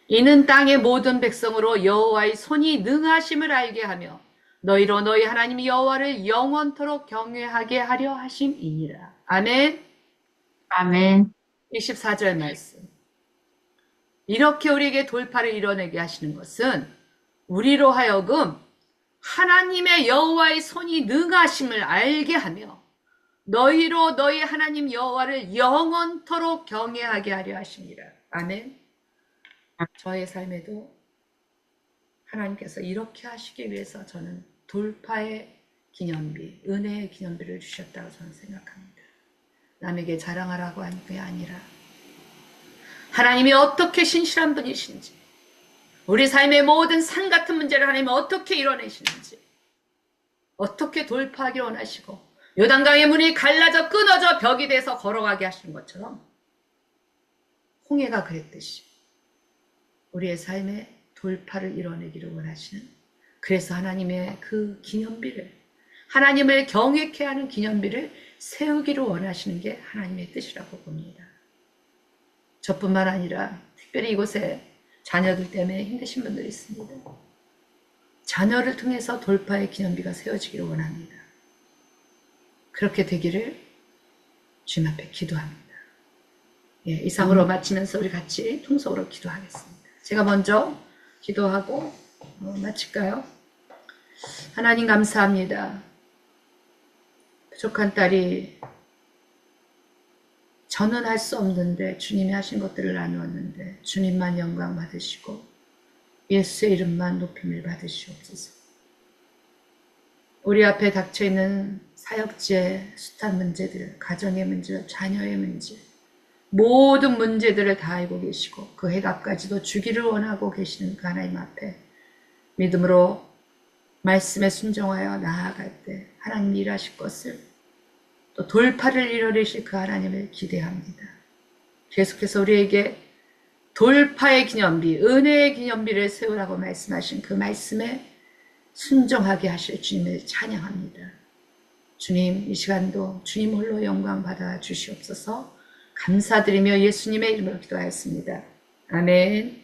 Speaker 2: 이는 땅의 모든 백성으로 여호와의 손이 능하심을 알게 하며 너희로 너희 하나님 여호와를 영원토록 경외하게 하려 하심이니라. 아멘.
Speaker 5: 아멘.
Speaker 2: 24절 말씀. 이렇게 우리에게 돌파를 이뤄내게 하시는 것은 우리로 하여금 하나님의 여호와의 손이 능하심을 알게 하며 너희로 너희 하나님 여호와를 영원토록 경외하게 하려 하심이라. 아멘. 저의 삶에도 하나님께서 이렇게 하시기 위해서 저는 돌파의 기념비, 은혜의 기념비를 주셨다고 저는 생각합니다. 남에게 자랑하라고 하는 게 아니라 하나님이 어떻게 신실한 분이신지, 우리 삶의 모든 산 같은 문제를 하나님이 어떻게 이뤄내시는지, 어떻게 돌파하기를 원하시고 요단강의 문이 갈라져 끊어져 벽이 돼서 걸어가게 하시는 것처럼 홍해가 그랬듯이 우리의 삶에 돌파를 이뤄내기를 원하시는, 그래서 하나님의 그 기념비를 하나님을 경외케 하는 기념비를 세우기를 원하시는 게 하나님의 뜻이라고 봅니다. 저뿐만 아니라 특별히 이곳에 자녀들 때문에 힘드신 분들이 있습니다. 자녀를 통해서 돌파의 기념비가 세워지기를 원합니다. 그렇게 되기를 주님 앞에 기도합니다. 예, 이상으로 마치면서 우리 같이 통성으로 기도하겠습니다. 제가 먼저 기도하고 마칠까요? 하나님 감사합니다. 부족한 딸이 저는 할 수 없는데 주님이 하신 것들을 나누었는데 주님만 영광 받으시고 예수의 이름만 높임을 받으시옵소서. 우리 앞에 닥쳐있는 사역지의 숱한 문제들, 가정의 문제, 자녀의 문제, 모든 문제들을 다 알고 계시고 그 해답까지도 주기를 원하고 계시는 그 하나님 앞에 믿음으로 말씀에 순종하여 나아갈 때 하나님이 일하실 것을 또 돌파를 이뤄내실 그 하나님을 기대합니다. 계속해서 우리에게 돌파의 기념비, 은혜의 기념비를 세우라고 말씀하신 그 말씀에 순종하게 하실 주님을 찬양합니다. 주님, 이 시간도 주님 홀로 영광 받아 주시옵소서. 감사드리며 예수님의 이름으로 기도하였습니다. 아멘.